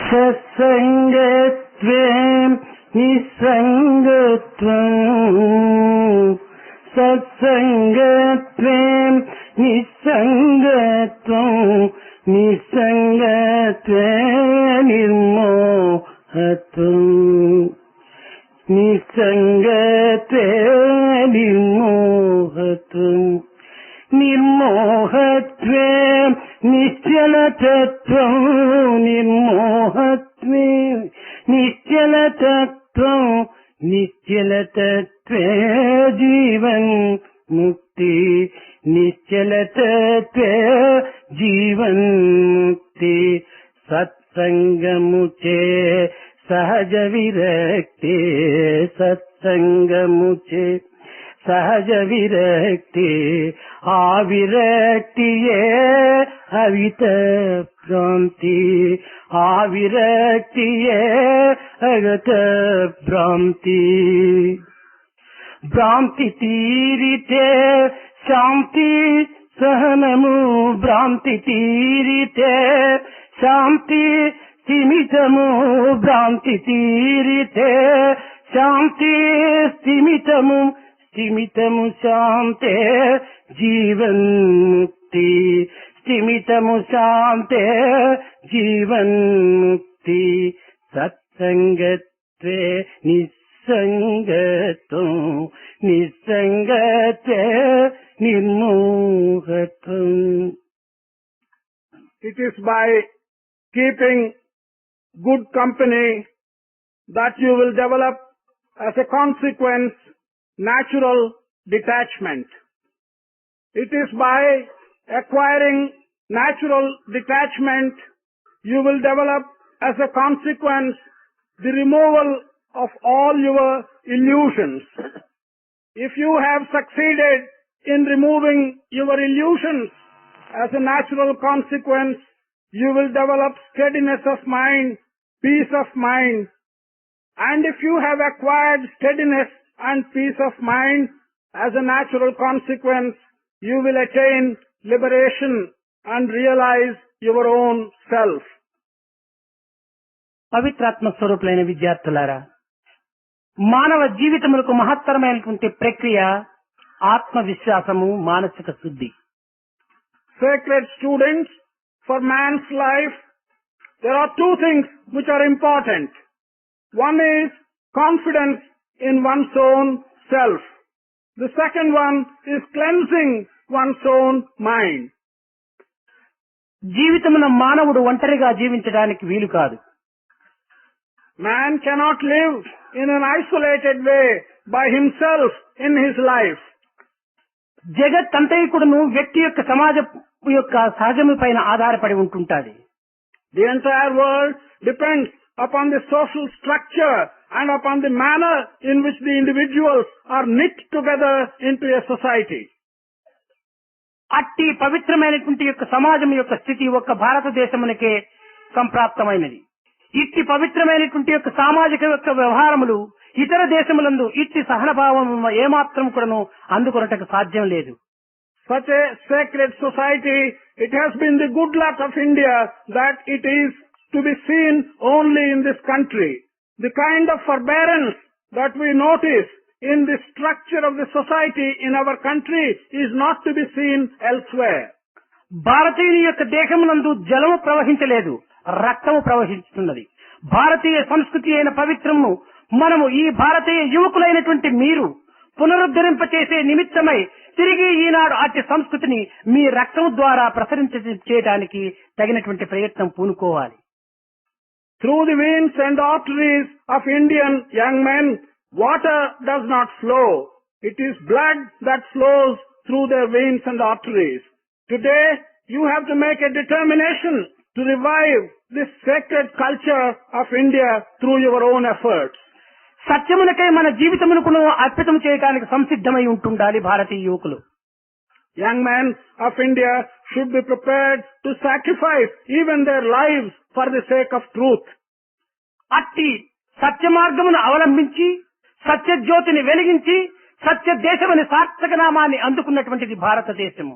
సత్సంగత్వే నిస్సంగత్వం సత్సంగత్వే నిస్సంగత్వం నిస్సంగత్వే నిర్మోహత్వం నిస్సంగత్వే నిర్మోహత్వం నిర్మోహత్వే నిశ్చలతత్వం నిర్మోహత్వే నిశ్చలతత్వం నిశ్చలతత్వే జీవన్ ముక్తి నిశ్చలతత్వే జీవన్ ముక్తి సత్సంగముచే సహజ విరక్తి సత్సంగముచే సహజ విరక్తి ఆ విరక్తియే అవిత భ్రాంతి ఆ విరక్తియే అగత భ్రాంతి భ్రాంతి తీరితే శాంతి సహనము భ్రాంతి తీరితే శాంతి స్థిమితము భ్రాంతి తీరితే శాంతి స్థిమితము స్థిమితము శాంతే జీవన్ ముక్తి స్థిమితము శాంతే జీవన్ ముక్తి సత్సంగత్వే నిస్సంగత్వం నిస్సంగత్వే నిర్మోహత్వం. It is by keeping good company that you will develop as a consequence natural detachment. It is by acquiring natural detachment you will develop as a consequence the removal of all your illusions. If you have succeeded in removing your illusions as a natural consequence, you will develop steadiness of mind, peace of mind. And if you have acquired steadiness and peace of mind as a natural consequence, you will attain liberation and realize your own self. పవిత్రాత్మ స్వరూపులైన విద్యార్థులారా, మానవ జీవితములకు మహత్తరమైనటువంటి ప్రక్రియ ఆత్మవిశ్వాసము, మానసిక శుద్ధి. Sacred students, for man's life, there are two things which are important. One is confidence in one's own self. The second one is cleansing one's own mind. జీవితమున మానవుడు ఒంటరిగా జీవించడానికి వీలు కాదు. Man cannot live in an isolated way by himself in his life. జగత్తంతైకుడును వ్యక్తి యొక్క సమాజ యొక్క సహజము పైన ఆధారపడి ఉంటుంటాది. The entire world depends upon the social structure and upon the manner in which the individuals are knit together into a society. అట్టి పవిత్రమైనటువంటి యొక్క సమాజం యొక్క స్థితి ఒక్క భారతదేశమునకే సంప్రాప్తమైనది. ఇట్టి పవిత్రమైనటువంటి యొక్క సామాజిక యొక్క వ్యవహారములు ఇతర దేశములందు ఇట్టి సహనభావం ఏమాత్రం కూడాను అందుకొనటకు సాధ్యం లేదు. Such a sacred society, it has been the good luck of India that it is to be seen only in this country. The kind of forbearance that we notice in the structure of the society in our country is not to be seen elsewhere. భారతీయుని యొక్క దేహమునందు జలము ప్రవహించలేదు, రక్తము ప్రవహిస్తున్నది. భారతీయ సంస్కృతి అయిన పవిత్రము మనము ఈ భారతీయ యువకులైనటువంటి మీరు పునరుద్ధరింపచేసే నిమిత్తమై తిరిగి ఈనాడు అట్టి సంస్కృతిని మీ రక్తం ద్వారా ప్రసరించడానికి తగినటువంటి ప్రయత్నం పూనుకోవాలి. Through the veins and arteries of Indian young men, water does not flow. It is blood that flows through their veins and arteries. Today, you have to make a determination to revive this sacred culture of India through your own efforts. సత్యమునకై మన జీవితమును అర్పితం చేయడానికి సంసిద్ధమై ఉంటుండాలి భారతీయ యువకులు. Young men of India should be prepared to sacrifice even their lives for the sake of truth. అట్టి సత్య మార్గమును అవలంబించి సత్య జ్యోతిని వెలిగించి సత్య దేశమని సార్థక నామాన్ని అందుకున్నటువంటిది భారతదేశము.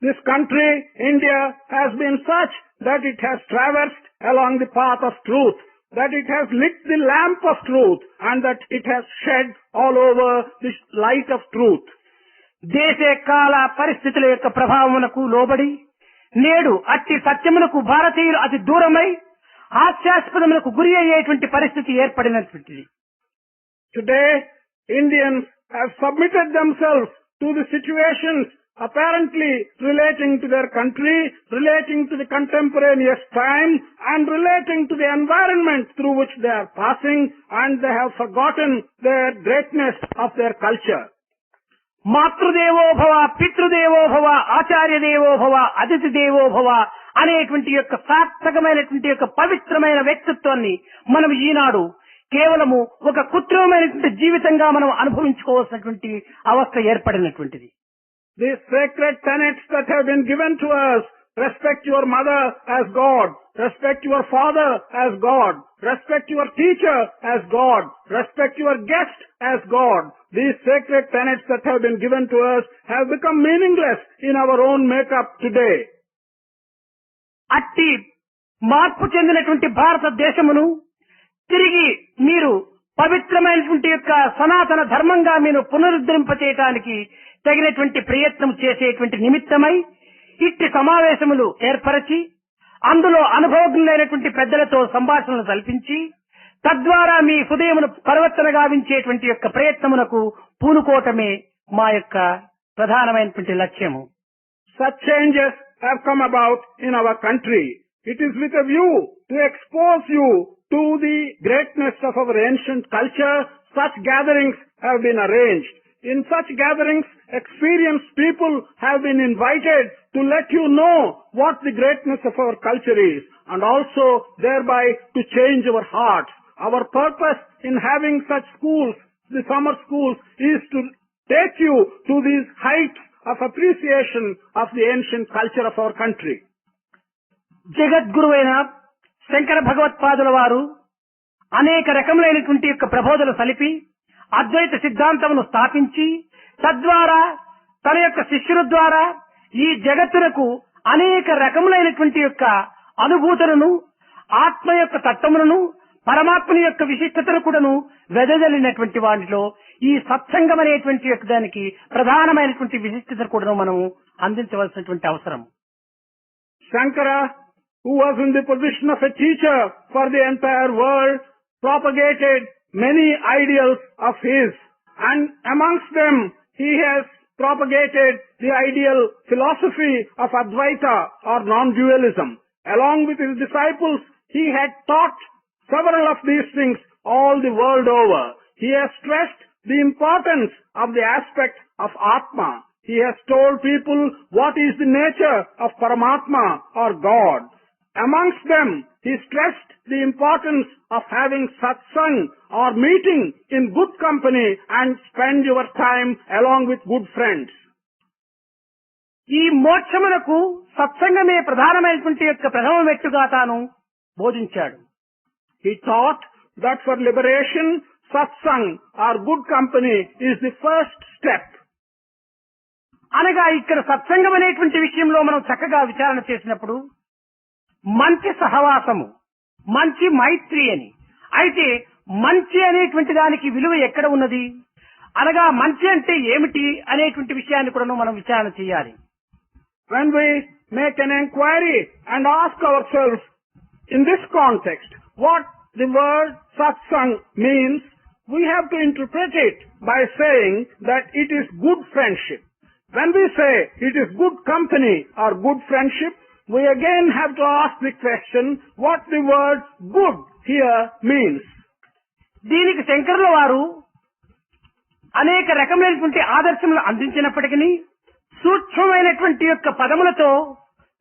This country, India, has been such that it has traversed along the path of truth, that it has lit the lamp of truth and that it has shed all over the light of truth. దేశ కాల పరిస్థితుల యొక్క ప్రభావమునకు లోబడి నేడు అట్టి సత్యమునకు భారతీయులు అతి దూరమై హాస్యాస్పదములకు గురి అయ్యేటువంటి పరిస్థితి ఏర్పడినటువంటిది. Today, Indians have submitted themselves to the situations apparently relating to their country, relating to the contemporaneous time, and relating to the environment through which they are passing, and they have forgotten the greatness of their culture. మాతృదేవో భవ, పితృదేవో భవ, ఆచార్య దేవో భవ, అతిథి దేవో భవ అనేటువంటి యొక్క సార్థకమైనటువంటి యొక్క పవిత్రమైన వ్యక్తిత్వాన్ని మనం ఈనాడు కేవలము ఒక కృత్రిమమైనటువంటి జీవితంగా మనం అనుభవించుకోవాల్సినటువంటి అవస్థ ఏర్పడినటువంటిది. These sacred tenets that have been given to us, respect your mother as God, respect your father as God, respect your teacher as God, respect your guest as God. These sacred tenets that have been given to us have become meaningless in our own makeup today. అట్టి మార్పు చెందినటువంటి భారతదేశమును తిరిగి మీరు పవిత్రమైనటువంటి యొక్క సనాతన ధర్మంగా మీరు పునరుద్ధరింపచేయటానికి తగినటువంటి ప్రయత్నం చేసేటువంటి నిమిత్తమై ఇట్టి సమావేశములు ఏర్పరచి అందులో అనుభవజ్ఞులైనటువంటి పెద్దలతో సంభాషణలు కల్పించి తద్వారా మీ హృదయమును పరివర్తన గావించేటువంటి యొక్క ప్రయత్నమునకు పూనుకోవటమే మా యొక్క ప్రధానమైనటువంటి లక్ష్యము. Such changes have come about in our country. It is with a view to expose you to the greatness of our ancient culture. Such gatherings have been arranged. In such gatherings, experienced people have been invited to let you know what the greatness of our culture is, and also thereby to change our hearts. Our purpose in having such schools, the summer schools, is to take you to these heights of appreciation of the ancient culture of our country. జగద్గురువైన Shankara భగవత్పాదుల వారు అనేక రకములైనటువంటి యొక్క ప్రబోధనలు సలిపి అద్వైత సిద్ధాంతమును స్థాపించి తద్వారా తన యొక్క శిష్యుల ద్వారా ఈ జగత్తునకు అనేక రకములైనటువంటి యొక్క అనుభూతులను, ఆత్మ యొక్క తత్వములను, పరమాత్మని యొక్క విశిష్టతను కూడాను వెదజల్లినటువంటి వాటిలో ఈ సత్సంగం అనేటువంటి యొక్క దానికి ప్రధానమైనటువంటి విశిష్టతను కూడాను మనం అందించవలసినటువంటి అవసరం. Shankara, who was in the position of a teacher for the entire world, propagated many ideals of his, and amongst them he has propagated the ideal philosophy of Advaita or non-dualism. Along with his disciples, he had taught several of these things all the world over. He has stressed the importance of the aspect of Atma. He has told people what is the nature of Paramatma or God. Amongst them, he stressed the importance of having satsang or meeting in good company and spend your time along with good friends. ఈ మోక్షమునకు సత్సంగమే ప్రధానమైనటువంటి యొక్క ప్రథమ మెట్టుగా తాను బోధించాడు. He taught that for liberation, satsang or good company is the first step. అనగా ఇక్కడ సత్సంగం అనేటువంటి విషయంలో మనం చక్కగా విచారణ చేసినప్పుడు మంచి సహవాసము, మంచి మైత్రి అని. అయితే మంచి అనేటువంటి దానికి విలువ ఎక్కడ ఉన్నది అనగా మంచి అంటే ఏమిటి అనేటువంటి విషయాన్ని కూడా మనం విచారణ చేయాలి. When we make an inquiry and ask ourselves in this context what the word satsang means, we have to interpret it by saying that it is good friendship. When we say it is good company or good friendship, we again have to ask the question what the word good here means. దీనికి శంకరుల వారు అనేక రకమైనటువంటి ఆదర్శములు అందించినప్పటికీ సూక్ష్మమైనటువంటి యొక్క పదములతో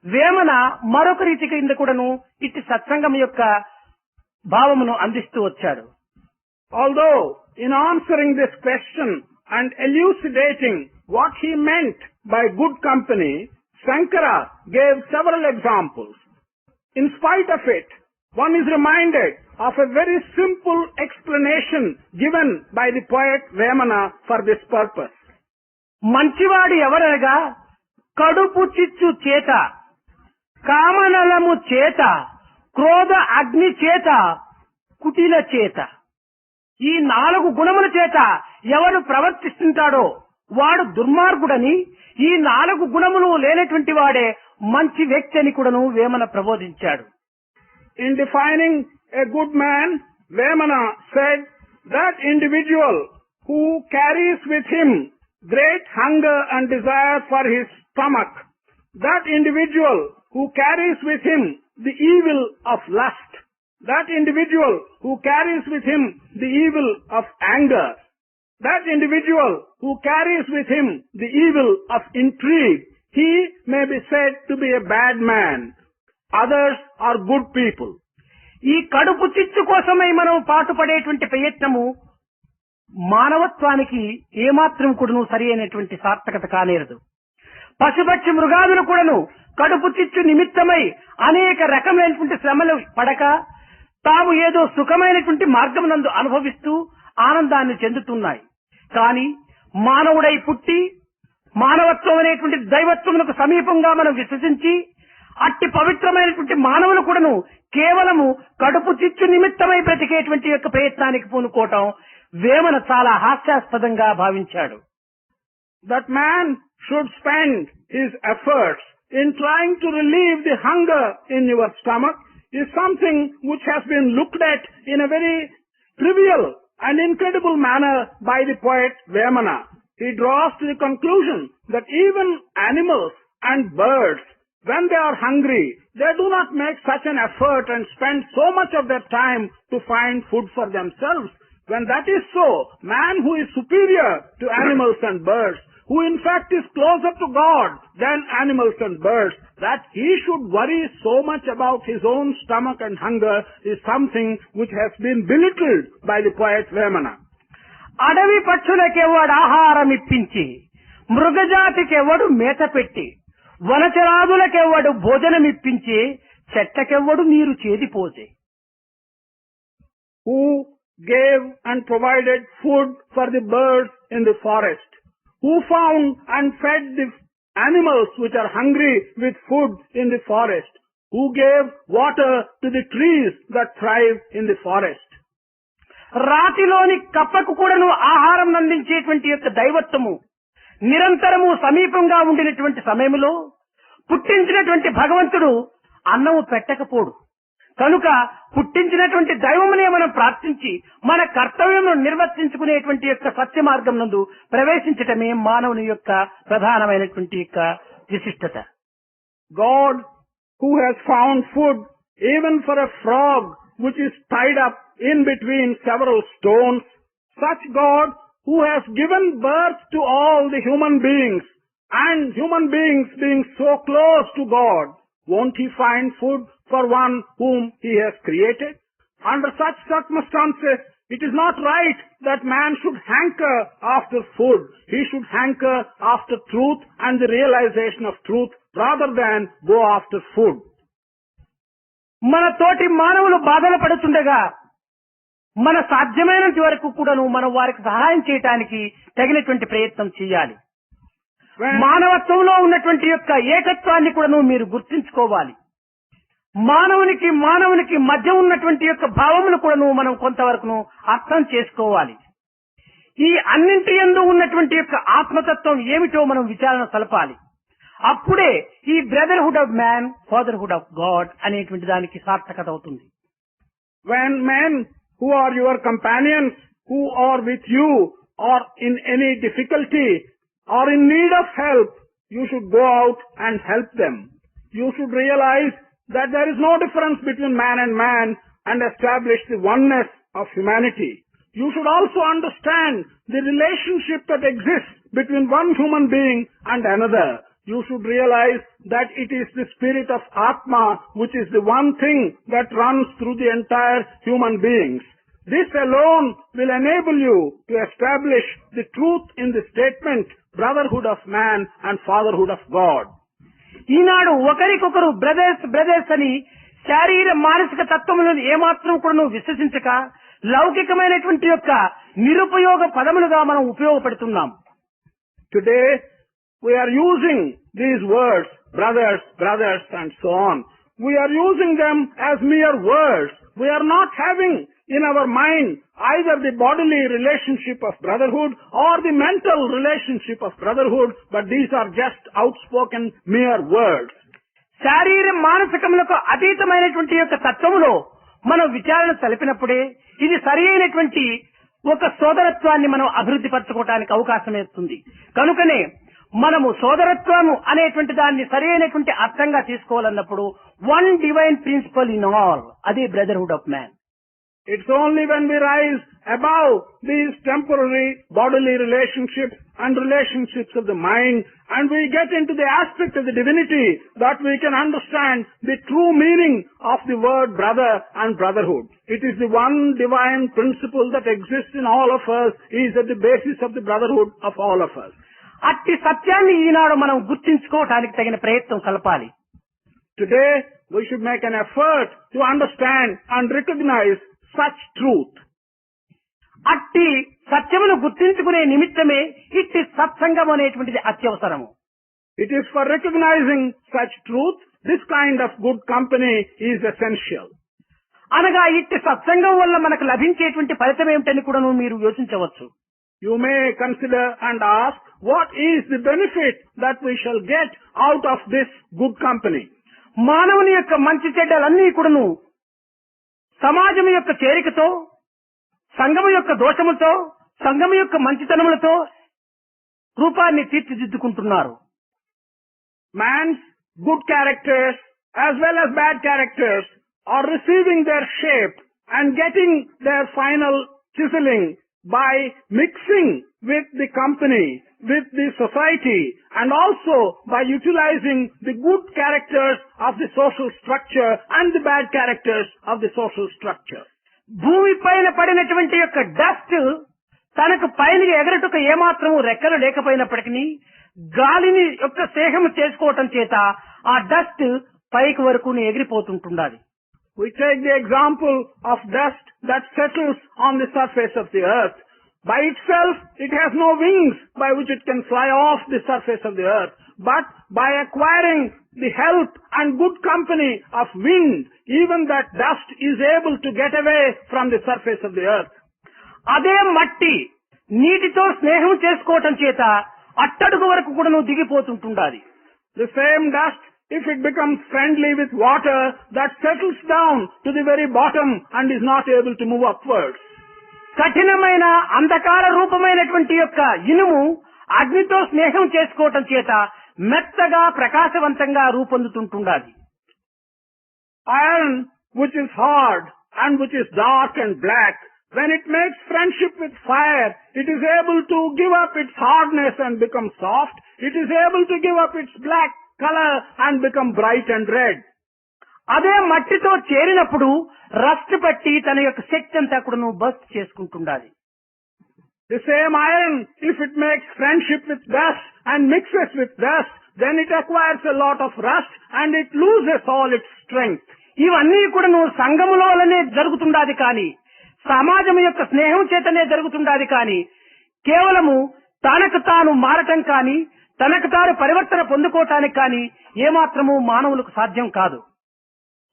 వేమన మరొక రీతి కింద కూడాను ఇట్టి సత్సంగం యొక్క భావమును అందిస్తూ వచ్చాడు. Although in answering this question and elucidating what he meant by good company, Shankara gave several examples. In spite of it, one is reminded of a very simple explanation given by the poet Vemana for this purpose. మంచివాడు ఎవరనగా కడుపు చిచ్చు చేత కామనలము చేత క్రోధ అగ్ని చేత, కుటిల చేత, ఈ 4 గుణముల చేత ఎవడు ప్రవర్తిస్తుంటాడో వాడు దుర్మార్గుడని, ఈ 4 గుణములు లేనటువంటి వాడే మంచి వ్యక్తి అని కూడాను Vemana ప్రబోధించాడు. In defining a good man, Vemana said that individual who carries with him great hunger and desire for his stomach, that individual who carries with him the evil of lust, that individual who carries with him the evil of anger, that individual who carries with him the evil of intrigue, he may be said to be a bad man. Others are good people. ఈ కడుపు చిచ్చు కోసమై మనం పాటుపడేటువంటి ప్రయత్నము మానవత్వానికి ఏమాత్రం కూడాను సరి అయినటువంటి సార్థకత కానేరదు. పశుపక్షి మృగాదులు కూడాను కడుపు చిచ్చు నిమిత్తమై అనేక రకమైనటువంటి శ్రమలు పడక తాము ఏదో సుఖమైనటువంటి మార్గమునందు అనుభవిస్తూ ఆనందాన్ని చెందుతున్నాయి. కానీ మానవుడై పుట్టి మానవత్వం అనేటువంటి దైవత్వమునకు సమీపంగా మనం విశ్వసించి అట్టి పవిత్రమైనటువంటి మానవులు కూడాను కేవలము కడుపు చిచ్చు నిమిత్తమై బ్రతికేటువంటి యొక్క ప్రయత్నానికి పూనుకోవటం వేమన చాలా హాస్యాస్పదంగా భావించాడు. That man should spend his efforts in trying to relieve the hunger in your stomach is something which has been looked at in a very trivial and incredible manner by the poet Vemana. He draws to the conclusion that even animals and birds, when they are hungry, they do not make such an effort and spend so much of their time to find food for themselves. When that is so, man who is superior to animals and birds, who in fact is closer to God than animals and birds, that he should worry so much about his own stomach and hunger is something which has been belittled by the poet Vemana. అడవి పక్షులకెవడు ఆహారం ఇప్పించి, మృగజాతికెవడు మేత పెట్టి, వనచరాదులకెవడు భోజనమిప్పించి, చెట్టకెవడు నీరు చేదిపోసే. Who gave and provided food for the birds in the forest, who found and fed the animals which are hungry with food in the forest, who gave water to the trees that thrive in the forest. రాతిలోని కప్పకు కూడాను ఆహారం అందించేటువంటి యొక్క దైవత్వము నిరంతరము సమీపంగా ఉండినటువంటి సమయంలో పుట్టించినటువంటి భగవంతుడు అన్నము పెట్టకపోడు. కనుక పుట్టించినటువంటి దైవమునే మనం ప్రార్థించి మన కర్తవ్యమును నిర్వర్తించుకునేటువంటి యొక్క సత్య మార్గం నందు ప్రవేశించటమే మానవుని యొక్క ప్రధానమైనటువంటి యొక్క విశిష్టత. God who has found food even for a frog which is tied up in between several stones, such God who has given birth to all the human beings, and human beings being so close to God, won't he find food for one whom he has created? Under such circumstances, it is not right that man should hanker after food. He should hanker after truth and the realization of truth rather than go after food. మన తోటి మానవులు బాధలు పడుతుండగా మన సాధ్యమైనంత వరకు కూడాను మనం వారికి సహాయం చేయడానికి తగినటువంటి ప్రయత్నం చేయాలి. మానవత్వంలో ఉన్నటువంటి యొక్క ఏకత్వాన్ని కూడాను మీరు గుర్తించుకోవాలి. మానవునికి మధ్య ఉన్నటువంటి యొక్క భావమును కూడాను మనం కొంతవరకు అర్థం చేసుకోవాలి. ఈ అన్నింటి యందు ఉన్నటువంటి యొక్క ఆత్మతత్వం ఏమిటో మనం విచారణ సలపాలి. అప్పుడే ఈ brotherhood of man, fatherhood of God అనేటువంటి దానికి సార్థకత అవుతుంది. When men who are your companions, who are with you, are in any difficulty or in need of help, you should go out and help them. You should realize that there is no difference between man and establish the oneness of humanity. You should also understand the relationship that exists between one human being and another. You should realize that it is the spirit of Atma which is the one thing that runs through the entire human beings. This alone will enable you to establish the truth in the statement brotherhood of man and fatherhood of God. ఈనాడు ఒకరికొకరు brothers అని శారీర మానసిక తత్వములను ఏమాత్రం కూడా విశ్వసించక లౌకికమైనటువంటి యొక్క నిరుపయోగ పదములుగా మనం ఉపయోగపడుతున్నాం. Today we are using these words, brothers and so on, we are using them as mere words. We are not having in our mind either the bodily relationship of brotherhood or the mental relationship of brotherhood, but these are just outspoken mere words. శారీర మానసికములకు అతీతమైనటువంటి యొక్క తత్వములో మనం విచారణ తెలిపినప్పుడే ఇది సరి అయినటువంటి ఒక సోదరత్వాన్ని మనం అభివృద్ధి పరచుకోవడానికి అవకాశం ఇస్తుంది. కనుకనే మనము సోదరత్వము అనేటువంటి దాన్ని సరి అయినటువంటి అర్థంగా తీసుకోవాలన్నప్పుడు one divine principle in all, అదే brotherhood of man. It's only when we rise above these temporary bodily relationships and relationships of the mind and we get into the aspect of the divinity that we can understand the true meaning of the word brother and brotherhood. It is the one divine principle that exists in all of us, is at the basis of the brotherhood of all of us. అట్టి సత్యాన్ని ఈనాడు మనం గుర్తించుకోవడానికి తగిన ప్రయత్నం కలపాలి. Today we should make an effort to understand and recognize such truth. అట్టి సత్యమును గుర్తించుకునే నిమిత్తమే ఇట్టి సత్సంగం అనేటువంటిది అత్యవసరము. It is for recognizing such truth, this kind of good company is essential. అనగా ఇట్టి సత్సంగం వల్ల మనకు లభించేటువంటి ఫలితం ఏమిటని కూడా మీరు యోచించవచ్చు. You may consider and ask, what is the benefit that we shall get out of this good company? మానవుని యొక్క మంచి చెడ్డలన్నీ కూడాను సమాజం యొక్క చేరికతో, సంఘము యొక్క దోషములతో, సంఘము యొక్క మంచితనములతో రూపాన్ని తీర్చిదిద్దుకుంటున్నారు. Man's good characters as well as bad characters are receiving their shape and getting their final chiseling by mixing with the company, with the society, and also by utilizing the good characters of the social structure and the bad characters of the social structure. భూమి పైన పడినటువంటి యొక్క dust తనకు పైన ఎగరటకు ఏమాత్రము రెక్కలు లేకపోయినప్పటికీ గాలిని యొక్క సేహము చేసుకోవటం చేత ఆ డస్ట్ పైకి వరకు ఎగిరిపోతుంటున్నది. We take the example of dust that settles on the surface of the earth. By itself, it has no wings by which it can fly off the surface of the earth. But by acquiring the help and good company of wind, even that dust is able to get away from the surface of the earth. అదే మట్టి నీటితో స్నేహం చేసుకోవటం చేత అట్టడుగు వరకు కూడా దిగిపోతుంటున్నది. The same dust, if it becomes friendly with water, that settles down to the very bottom and is not able to move upwards. కఠినమైన అంధకార రూపమైనటువంటి యొక్క ఇనుము అగ్నితో స్నేహం చేసుకోవటం చేత మెత్తగా ప్రకాశవంతంగా రూపొందుతుంటున్నది. Iron, which is hard and which is dark and black, when it makes friendship with fire, it is able to give up its hardness and become soft. It is able to give up its black color and become bright and red. అదే మట్టితో చేరినప్పుడు rust పట్టి తన యొక్క శక్తి అంతా కూడా bust చేసుకుంటున్నది. The same iron, if it makes friendship with dust and mixes with dust, then it acquires a lot of rust and it loses all its strength. ఇవన్నీ కూడా సంఘములోనే జరుగుతుండాది కానీ, సమాజం యొక్క స్నేహం చేతనే జరుగుతుండాది కానీ, కేవలము తనకు తాను మారటం కానీ, తనకు తాను పరివర్తన పొందుకోవటానికి కానీ ఏమాత్రము మానవులకు సాధ్యం కాదు.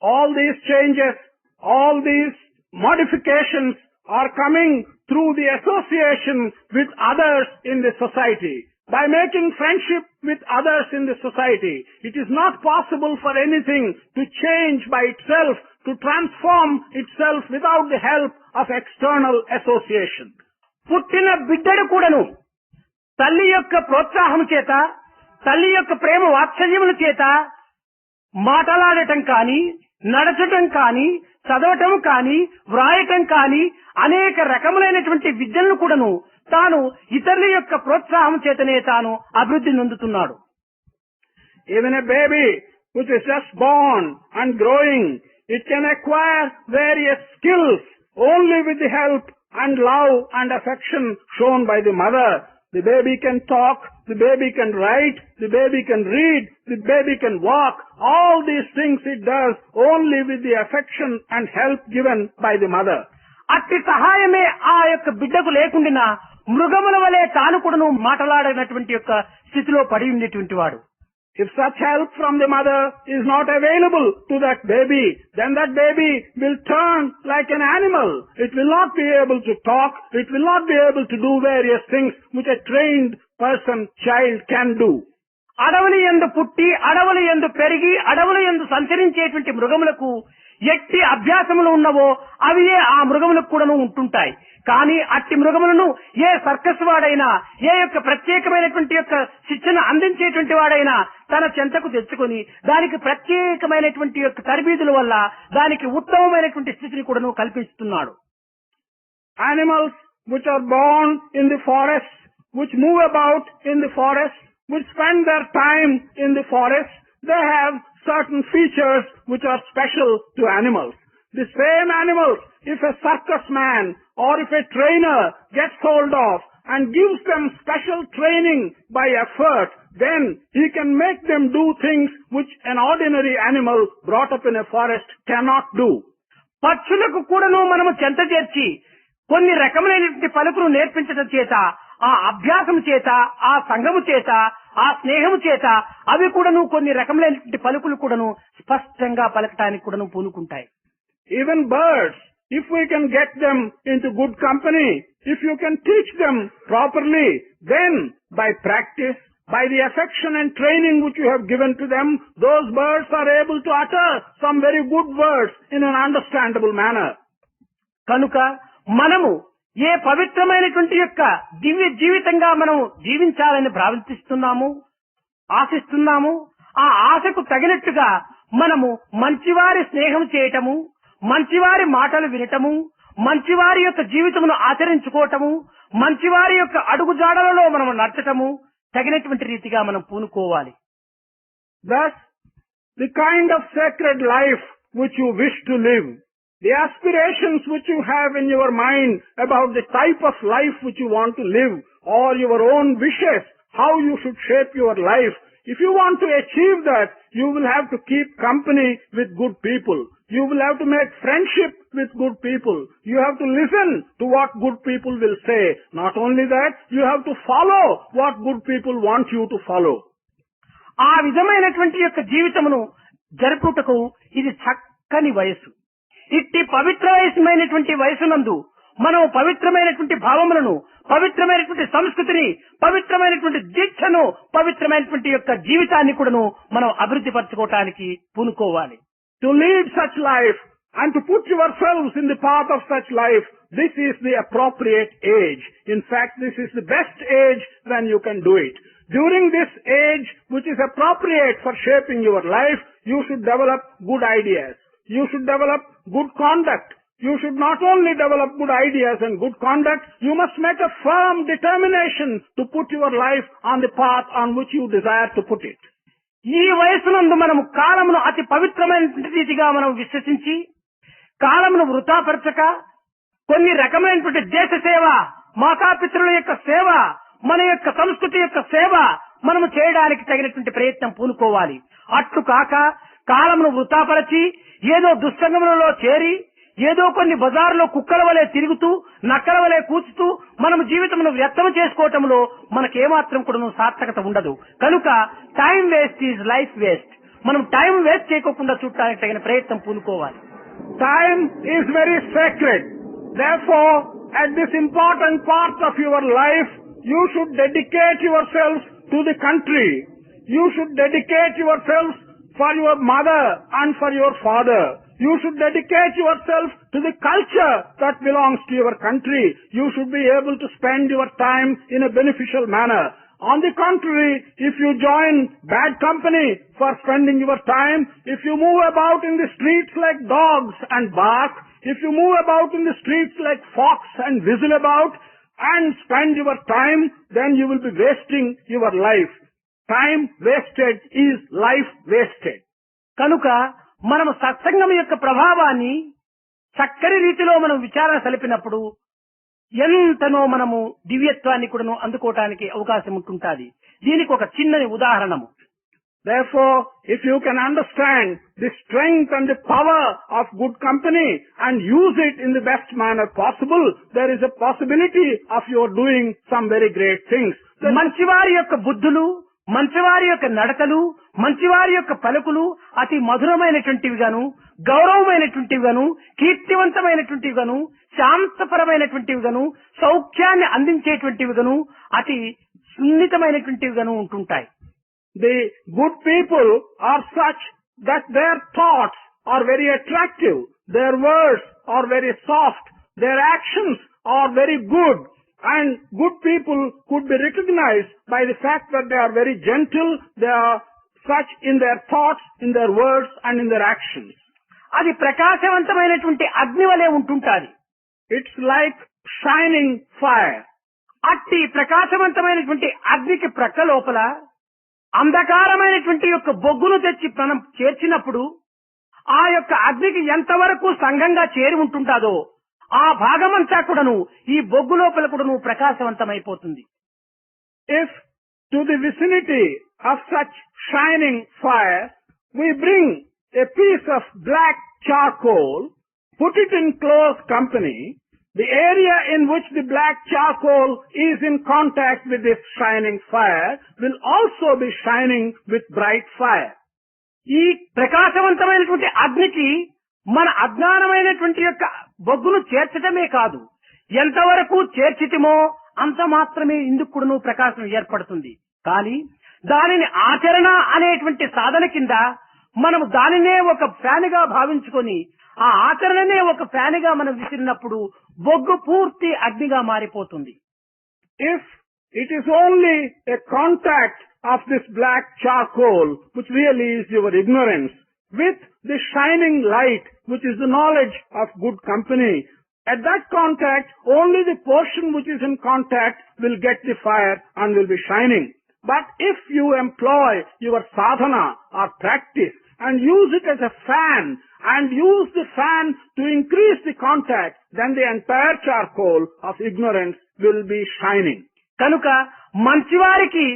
All these changes, all these modifications are coming through the association with others in the society. By making friendship with others in the society, it is not possible for anything to change by itself, to transform itself without the help of external association. పుట్టిన బిడ్డడు కూడాను తల్లి యొక్క ప్రోత్సాహం చేత, తల్లి యొక్క ప్రేమ వాత్సల్యముల చేత మాట్లాడటం కానీ, నడచటం కానీ, చదవటం కానీ, వ్రాయటం కానీ అనేక రకములైనటువంటి విద్యలను కూడాను తాను ఇతరుల యొక్క ప్రోత్సాహం చేతనే తాను అభివృద్ధి నొందుతున్నాడు. Even a baby which is just born and growing, it can acquire various skills only with the help and love and affection shown by the mother. The baby can talk, the baby can write, the baby can read, the baby can walk. All these things it does only with the affection and help given by the mother. అట్టి సహాయమే ఆ యొక్క బిడ్డకు లేకుండా మృగముల వలె తాను కూడాను మాట్లాడనటువంటి యొక్క స్థితిలో పడి ఉండేటువంటి వాడు. If such help from the mother is not available to that baby, then that baby will turn like an animal. It will not be able to talk. It will not be able to do various things which a trained child can do. అడవులు యందు పుట్టి అడవులు యందు పెరిగి అడవులు యందు సంచరించేటువంటి మృగములకు ఎట్టి అభ్యాసములు ఉన్నవో అవియే ఆ మృగములకు కూడాను ఉంటుంటాయి. కానీ అట్టి మృగములను ఏ సర్కస్ వాడైనా ఏ యొక్క ప్రత్యేకమైనటువంటి యొక్క శిక్షణ అందించేటువంటి వాడైనా తన చెంతకు తెచ్చుకొని దానికి ప్రత్యేకమైనటువంటి యొక్క తరబీదుల వల్ల దానికి ఉత్తమమైనటువంటి స్థితిని కూడాను కల్పిస్తున్నాడు. Animals which are born in the forest, which move about in the forest, which spend their time in the forest, they have certain features which are special to animals. The same animals, if a circus man or if a trainer gets hold of and gives them special training by effort, then he can make them do things which an ordinary animal brought up in a forest cannot do. పక్షులకు కూడాను మనము చెంత చేర్చి కొన్ని రకములైనటువంటి పలుకులు నేర్పించడం చేత ఆ అభ్యాసం చేత ఆ సంఘము చేత ఆ స్నేహము చేత అవి కూడాను కొన్ని రకములైనటువంటి పలుకులు కూడాను స్పష్టంగా పలకటానికి కూడాను పూనుకుంటాయి. Even birds, if we can get them into good company, if you can teach them properly, then by practice, by the affection and training which you have given to them, those birds are able to utter some very good words in an understandable manner. కనుక మనము ఏ పవిత్రమైనటువంటి యొక్క దివ్య జీవితంగా మనం జీవించాలని భావిస్తున్నాము, ఆశిస్తున్నాము, ఆ ఆశకు తగినట్టుగా మనము మంచివారి స్నేహం చేయటము, మంచివారి మాటలు వినటము, మంచివారి యొక్క జీవితమును ఆచరించుకోవటము, మంచివారి యొక్క అడుగుజాడలలో మనం నడచటము తగినటువంటి రీతిగా మనం పూనుకోవాలి. Thus, the kind of sacred life which you wish to live, the aspirations which you have in your mind about the type of life which you want to live, or your own wishes, how you should shape your life, if you want to achieve that, you will have to keep company with good people. You will have to make friendship with good people. You have to listen to what good people will say. Not only that, you have to follow what good people want you to follow. ఆ విధమైనటువంటి యొక్క జీవితమును జరుపుటకు ఇది చక్కని వయసు. ఇట్టి పవిత్రమైనటువంటి వయసునందు మనం పవిత్రమైనటువంటి భావములను, పవిత్రమైనటువంటి సంస్కృతిని, పవిత్రమైనటువంటి దీక్షను, పవిత్రమైనటువంటి యొక్క జీవితాన్ని కూడాను మనం అభివృద్ధి పరచుకోవటానికి పూనుకోవాలి. To lead such life and to put yourselves in the path of such life, this is the appropriate age. In fact, this is the best age when you can do it. During this age, which is appropriate for shaping your life, you should develop good ideas. You should develop good conduct. You should not only develop good ideas and good conduct, you must make a firm determination to put your life on the path on which you desire to put it. ఈ వయసునందు మనము కాలమును అతి పవిత్రమైన రీతిగా మనం విశ్వసించి కాలమును వృథాపరచక కొన్ని రకమైనటువంటి దేశ సేవ, మాతాపితరుల యొక్క సేవ, మన యొక్క సంస్కృతి యొక్క సేవ మనము చేయడానికి తగినటువంటి ప్రయత్నం పూనుకోవాలి. అట్లు కాక కాలమును వృథాపరచి ఏదో దుస్సంగములలో చేరి ఏదో కొన్ని బజార్లో కుక్కల వలె తిరుగుతూ నక్కల వలె కూచుతూ మనం జీవితమును వ్యర్థం చేసుకోవటంలో మనకేమాత్రం కూడా సార్థకత ఉండదు. కనుక time waste is life waste. మనం టైం వేస్ట్ చేయకుండా చూడటానికి తగిన ప్రయత్నం పూనుకోవాలి. Time is very sacred. Therefore, at this important part of your life, you should dedicate yourselves to the country. You should dedicate yourselves for your mother and for your father. You should dedicate yourself to the culture that belongs to your country. You should be able to spend your time in a beneficial manner. On the contrary, if you join bad company for spending your time, if you move about in the streets like dogs and bark, if you move about in the streets like fox and whistle about and spend your time, then you will be wasting your life. Time wasted is life wasted. కనుక మనము సత్సంగం యొక్క ప్రభావాన్ని చక్కని రీతిలో మనం విచారణ సలిపినప్పుడు ఎంతనో మనము దివ్యత్వాన్ని కూడా అందుకోవటానికి అవకాశం ఉంటుంటుంది. దీనికి ఒక చిన్నని ఉదాహరణము. Therefore, if you can understand the strength and the power of good company and use it in the best manner possible, there is a possibility of your doing some very great things. మంచివారి యొక్క బుద్ధులు, మంచివారి యొక్క నడతలు, మంచివారి యొక్క పలుకులు అతి మధురమైనటువంటివి గాను, గౌరవమైనటువంటివి గాను, కీర్తివంతమైనటువంటివి గాను, శాంతపరమైనటువంటివి గాను, సౌఖ్యాన్ని అందించేటువంటివి గాను, అతి సున్నితమైనటువంటివి గాను ఉంటుంటాయి. The good people are such that their thoughts are very attractive, their words are very soft, their actions are very good, and good people could be recognized by the fact that they are very gentle, they are such in their thoughts, in their words and in their actions. అది ప్రకాశవంతమైనటువంటి అగ్ని వలె ఉంటుంటాది. It's like shining fire. అట్టి ప్రకాశవంతమైనటువంటి అగ్నికి ప్రక్క లోపల అంధకారమైనటువంటి యొక్క బొగ్గును తెచ్చి మనం చేర్చినప్పుడు ఆ యొక్క అగ్నికి ఎంతవరకు సంఘంగా చేరి ఉంటుంటాదో ఆ భాగమంతా కూడాను ఈ బొగ్గు లోపల కూడాను ప్రకాశవంతమైపోతుంది. If to the vicinity of such shining fire we bring a piece of black charcoal, put it in close company, the area in which the black charcoal is in contact with this shining fire will also be shining with bright fire. ఈ ప్రకాశవంతమైనటువంటి అగ్నికి మన అజ్ఞానమైనటువంటి యొక్క బొగ్గును చేర్చడమే కాదు, ఎంతవరకు చేర్చితిమో అంత మాత్రమే ఇందుకు కూడాను ప్రకాశం ఏర్పడుతుంది. కానీ దానిని ఆచరణ అనేటువంటి సాధన కింద మనము దానినే ఒక ఫ్యాన్గా భావించుకొని ఆ ఆచరణనే ఒక ఫ్యాన్గా మనం విసిరినప్పుడు బొగ్గు పూర్తి అగ్నిగా మారిపోతుంది. If it is only a contact of this black charcoal, which really is your ignorance, with the shining light, which is the knowledge of good company, at that contact, only the portion which is in contact will get the fire and will be shining. But if you employ your sadhana or practice and use it as a fan and use the fan to increase the contact, then the entire charcoal of ignorance will be shining. కనుక మంచివారికి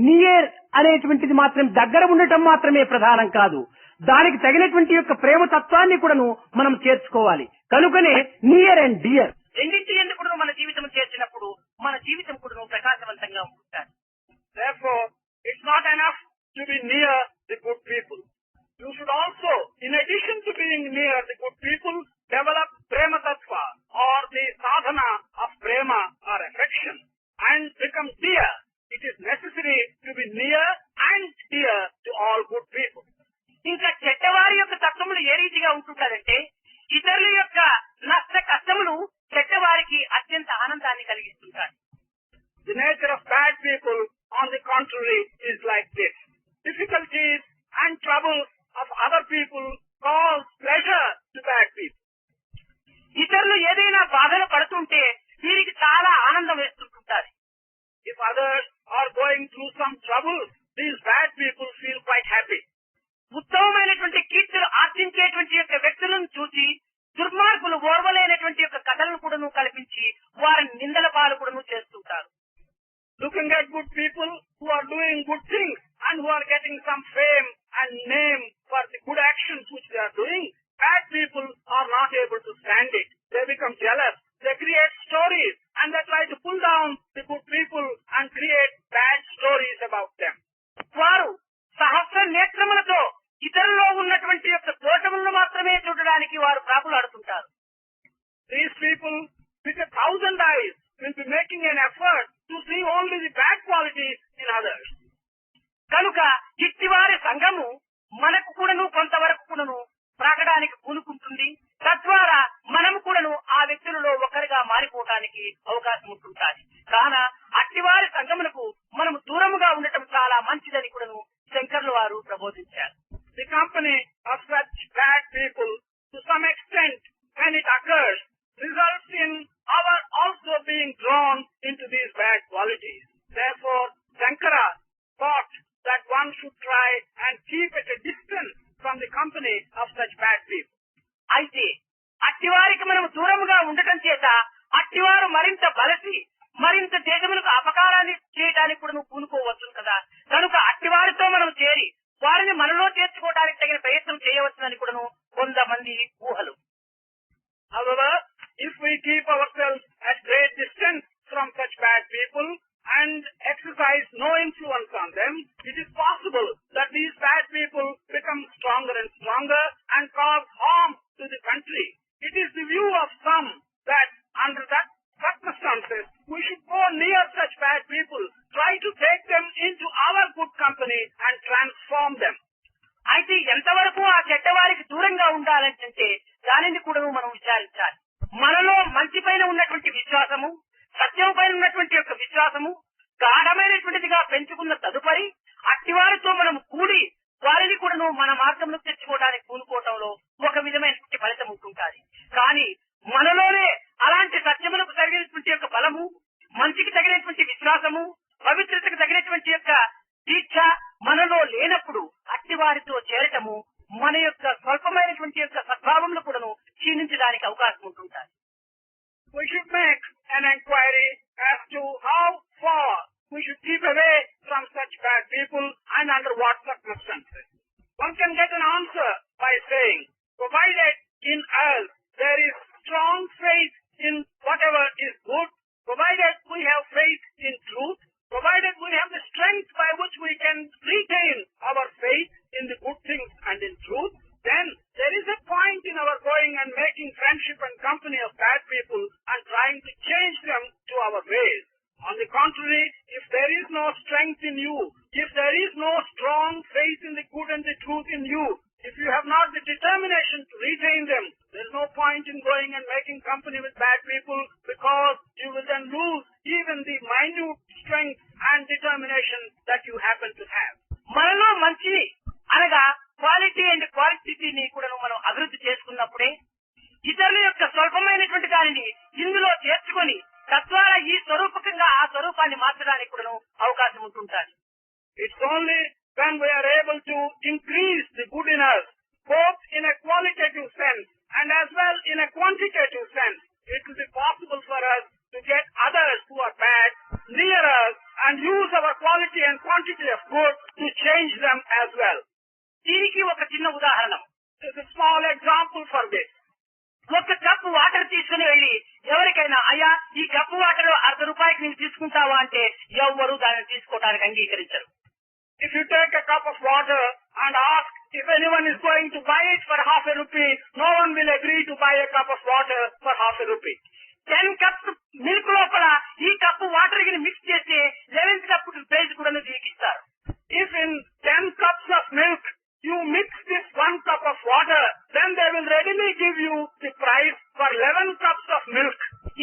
near అనేటువంటిది మాత్రం దగ్గర ఉండటం మాత్రమే ప్రధానం కాదు, దానికి తగినటువంటి యొక్క ప్రేమ తత్వాన్ని కూడాను మనం చేర్చుకోవాలి. కనుకనే నియర్ అండ్ డియర్ రెండింటి ఎందుకు మన జీవితం చేర్చినప్పుడు మన జీవితం కూడా ప్రకాశవంతంగా ఉంటుంది. Therefore, it's not enough to be near the good people. You should also, in addition to being near the good people, develop prema tattva or the sadhana of prema or affection and become dear. It is necessary to be near and dear to all good people. ఇంకా చెడ్డవారి యొక్క తత్వములు ఏ రీతిగా ఉంటుంటారంటే ఇతరుల యొక్క నష్ట కష్టములు చెడ్డవారికి అత్యంత ఆనందాన్ని కలిగిస్తుంటారు. The nature of bad people, on the contrary, is like this. Difficulties and troubles of other people cause pleasure to bad people. ఇతరులు ఏదైనా బాధలు పడుతుంటే వీరికి చాలా ఆనందం వేస్తుంటారు. If others are going through some trouble, these bad people feel quite happy. ఉత్తమమైనటువంటి కీర్తులు ఆర్జించేటువంటి యొక్క వ్యక్తులను చూసి దుర్మార్గులు ఓర్వలేనటువంటి యొక్క కథలను కూడాను కల్పించి వారిని నిందల పాలు కూడాను చేస్తుంటారు. Looking at good people who are doing good things and who are getting some fame and name for the good actions which they are doing, bad people are not able to stand it. They become jealous. They create stories and they try to pull down the good people and create bad stories about them. వారు సహస్ర నేత్రములతో ఇతరుల్లో ఉన్నటువంటి యొక్క దోషములను మాత్రమే చూడడానికి వారు ప్రాకులాడుతుంటారు. These people with 1,000 eyes will be making an effort to see only the bad qualities in others. కనుక ఇట్టివారి సంఘము మనకు కూడాను కొంతవరకు కూడాను ప్రాకడానికి పూనుకుంటుంది. తద్వారా మనము కూడాను ఆ వ్యక్తులలో ఒకరిగా మారిపోవడానికి అవకాశం ఉంటుంటుంది. కాన అట్టివారి సంఘములకు మనము దూరముగా ఉండటం చాలా మంచిదని కూడాను శంకర్లు వారు ప్రబోధించారు. The company of such bad people, to some extent, when it occurs, results in our also being drawn into these bad qualities. Therefore, Shankara thought that one should try and keep at a distance from the company of such bad people. అయితే అట్టివారికి మనం దూరముగా ఉండటం చేత అట్టివారు మరింత బలసి మరింత దేశములకు అపకారాన్ని చేయడానికి కూడా నువ్వు పూనుకోవచ్చు కదా. కనుక అట్టివారితో మనం చేరి వారిని మనలో చేర్చుకోవడానికి తగిన ప్రయత్నం చేయవచ్చునని కూడాను కొంతమంది ఊహలు. However, if we keep ourselves at great distance from such bad people and exercise no influence on them, it is possible that these bad people become stronger and stronger and cause harm to the country. It is the view of some that under that circumstances, we should go near such bad people, try to take them into our good company and transform them. అయితే ఎంతవరకు ఆ చెడ్డవారికి దూరంగా ఉండాలంటే దానిని కూడా మనం విచారించాలి. మనలో మంచి పైన ఉన్నటువంటి విశ్వాసము, సత్యం పైన ఉన్నటువంటి యొక్క విశ్వాసము గాఢమైనటువంటిదిగా పెంచుకున్న తదుపరి అట్టివారితో మనం కూడి వారిని కూడా మన మార్గంలో తెచ్చుకోవడానికి పూనుకోవటంలో ఒక విధమైనటువంటి ఫలితం ఉంటుంటుంది. కానీ మనలోనే అలాంటి సత్యములకు తగినటువంటి యొక్క బలము, మంచికి తగినటువంటి విశ్వాసము, పవిత్రతకు తగినటువంటి యొక్క దీక్ష మనలో లేనప్పుడు అట్టివారితో చేరటము మన యొక్క స్వల్పమైనటువంటి యొక్క సద్భావంలో కూడాను క్షీణించడానికి అవకాశం ఉంటుంటుంది. We should make an inquiry as to how far we should keep away from such bad people and under what circumstances. One can get an answer by saying, provided in us there is strong faith in whatever is good, provided we have faith in truth, provided we have the strength by which we can retain our faith in the good things and in truth, then there is a point in our going and making friendship and company of bad people and trying to change them to our ways. On the contrary, if there is no strength in you, if there is no strong faith in the good and the truth in you, if you have not the determination to retain them, there is no point in going and making company with bad people, because you will then lose even the minute strength and determination that you happen to have. మనలో మంచి అనగా quality and క్వాంటిటీని కూడా మనం అభివృద్ధి చేసుకున్నప్పుడే ఇతరుల యొక్క స్వల్పమైనటువంటి దానిని ఇందులో చేర్చుకొని తద్వారా ఈ స్వరూపకంగా ఆ స్వరూపాన్ని మార్చడానికి కూడా అవకాశం ఉంటుంటుంది. It's only when we are able to increase the good in us, both in a qualitative sense and as well in a quantitative sense, it will be possible for us to get others who are bad near us and use our quality and quantity of good to change them as well. దీనికి ఒక చిన్న ఉదాహరణ. There's a small example for this. ఒక cup water తీసుకుని వెళ్లి ఎవరికైనా అయ్యా ఈ కప్పు వాటర్ ₹1 నీకు తీసుకుంటావా అంటే ఎవ్వరూ దానిని తీసుకోవడానికి అంగీకరించరు. If you take a cup of water and ask if anyone is going to buy it for ₹0.50, no one will agree to buy a cup of water for ₹0.50. 10 cups milk లోపల ఈ cup water కి mix చేస్తే 11th cup price కూడా మీకు ఇస్తారు. If in 10 cups of milk you mix this 1 cup of water, then they will readily give you the price for 11 cups of milk.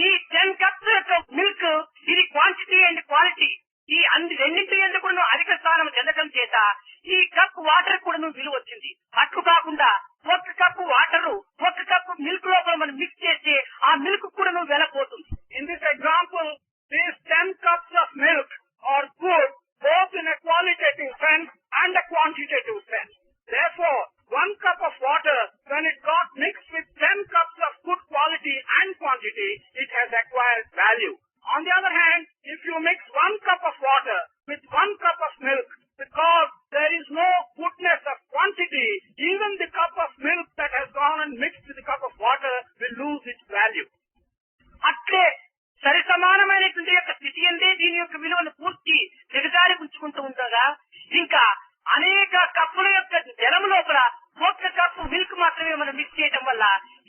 ఈ 10 cups యొక్క milk ఇది quantity and quality ఈ రెండింటి ఎందుకు కూడా అధిక స్థానం చెందడం చేత ఈ కప్ వాటర్ కూడా విలువ వచ్చింది. అట్లు కాకుండా ఒక కప్పు వాటర్ ఒక కప్పు మిల్క్ లోపల మనం మిక్స్ చేస్తే ఆ మిల్క్ కూడా వెలపోతుంది. In this example, these 10 cups of milk are good both in a qualitative sense and a quantitative sense. Therefore, 1 cup of water, when it got mixed with 10 cups of good quality and quantity, it has acquired value. On the other hand, if you mix 1 cup of water with 1 cup of milk, because there is no goodness of quantity, even the cup of milk that has gone and mixed with the cup of water will lose its value. అట్లే సరి సమానమైనటువంటి యొక్క స్థితి అందే దీని యొక్క విలువను పూర్తి దిగజారి ఉంచుకుంటూ ఉండగా ఇంకా అనేక కప్పుల యొక్క జలం లోపల ఒక కప్పు మిల్క్ మాత్రమే మనం మిక్స్ చేయడం వల్ల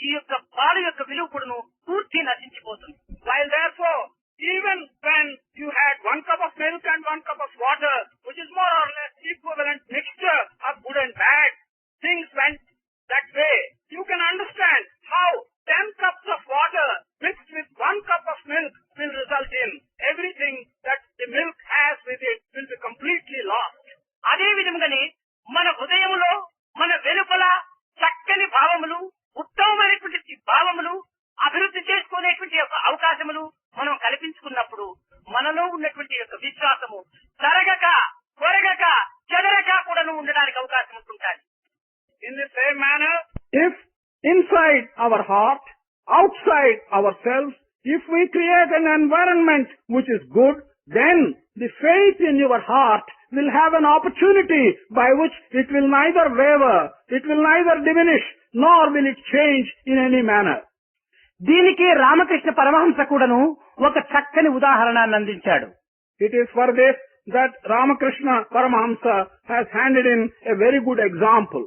ఈ యొక్క పాలు యొక్క విలువ కూడా పూర్తి నశించిపోతుంది. While therefore, even when you had 1 cup of milk and 1 cup of water, which is more or less equivalent mixture of good and bad, things went that way. You can understand how 10 cups of water mixed with 1 cup of milk will result in everything that the milk has with it will be completely lost. అదే విధంగానే మన హృదయములో మన వెలుపల చక్కని భావములు ఉత్తమమైనటువంటి భావములు అభివృద్ధి చేసుకునేటువంటి యొక్క అవకాశములు మనం కల్పించుకున్నప్పుడు మనలో ఉన్నటువంటి యొక్క విశ్వాసము తరగక కొరగక చెదరక కూడా ఉండడానికి అవకాశం ఉంటుంటాయి. In the same manner, if inside our heart, outside ourselves, if we create an environment which is good, then the faith in your heart will have an opportunity by which it will neither waver, it will neither diminish, nor will it change in any manner. దీనికి రామకృష్ణ పరమహంస కూడాను ఒక చక్కని ఉదాహరణను అందించాడు. It is for this that Ramakrishna Paramahamsa has handed in a very good example.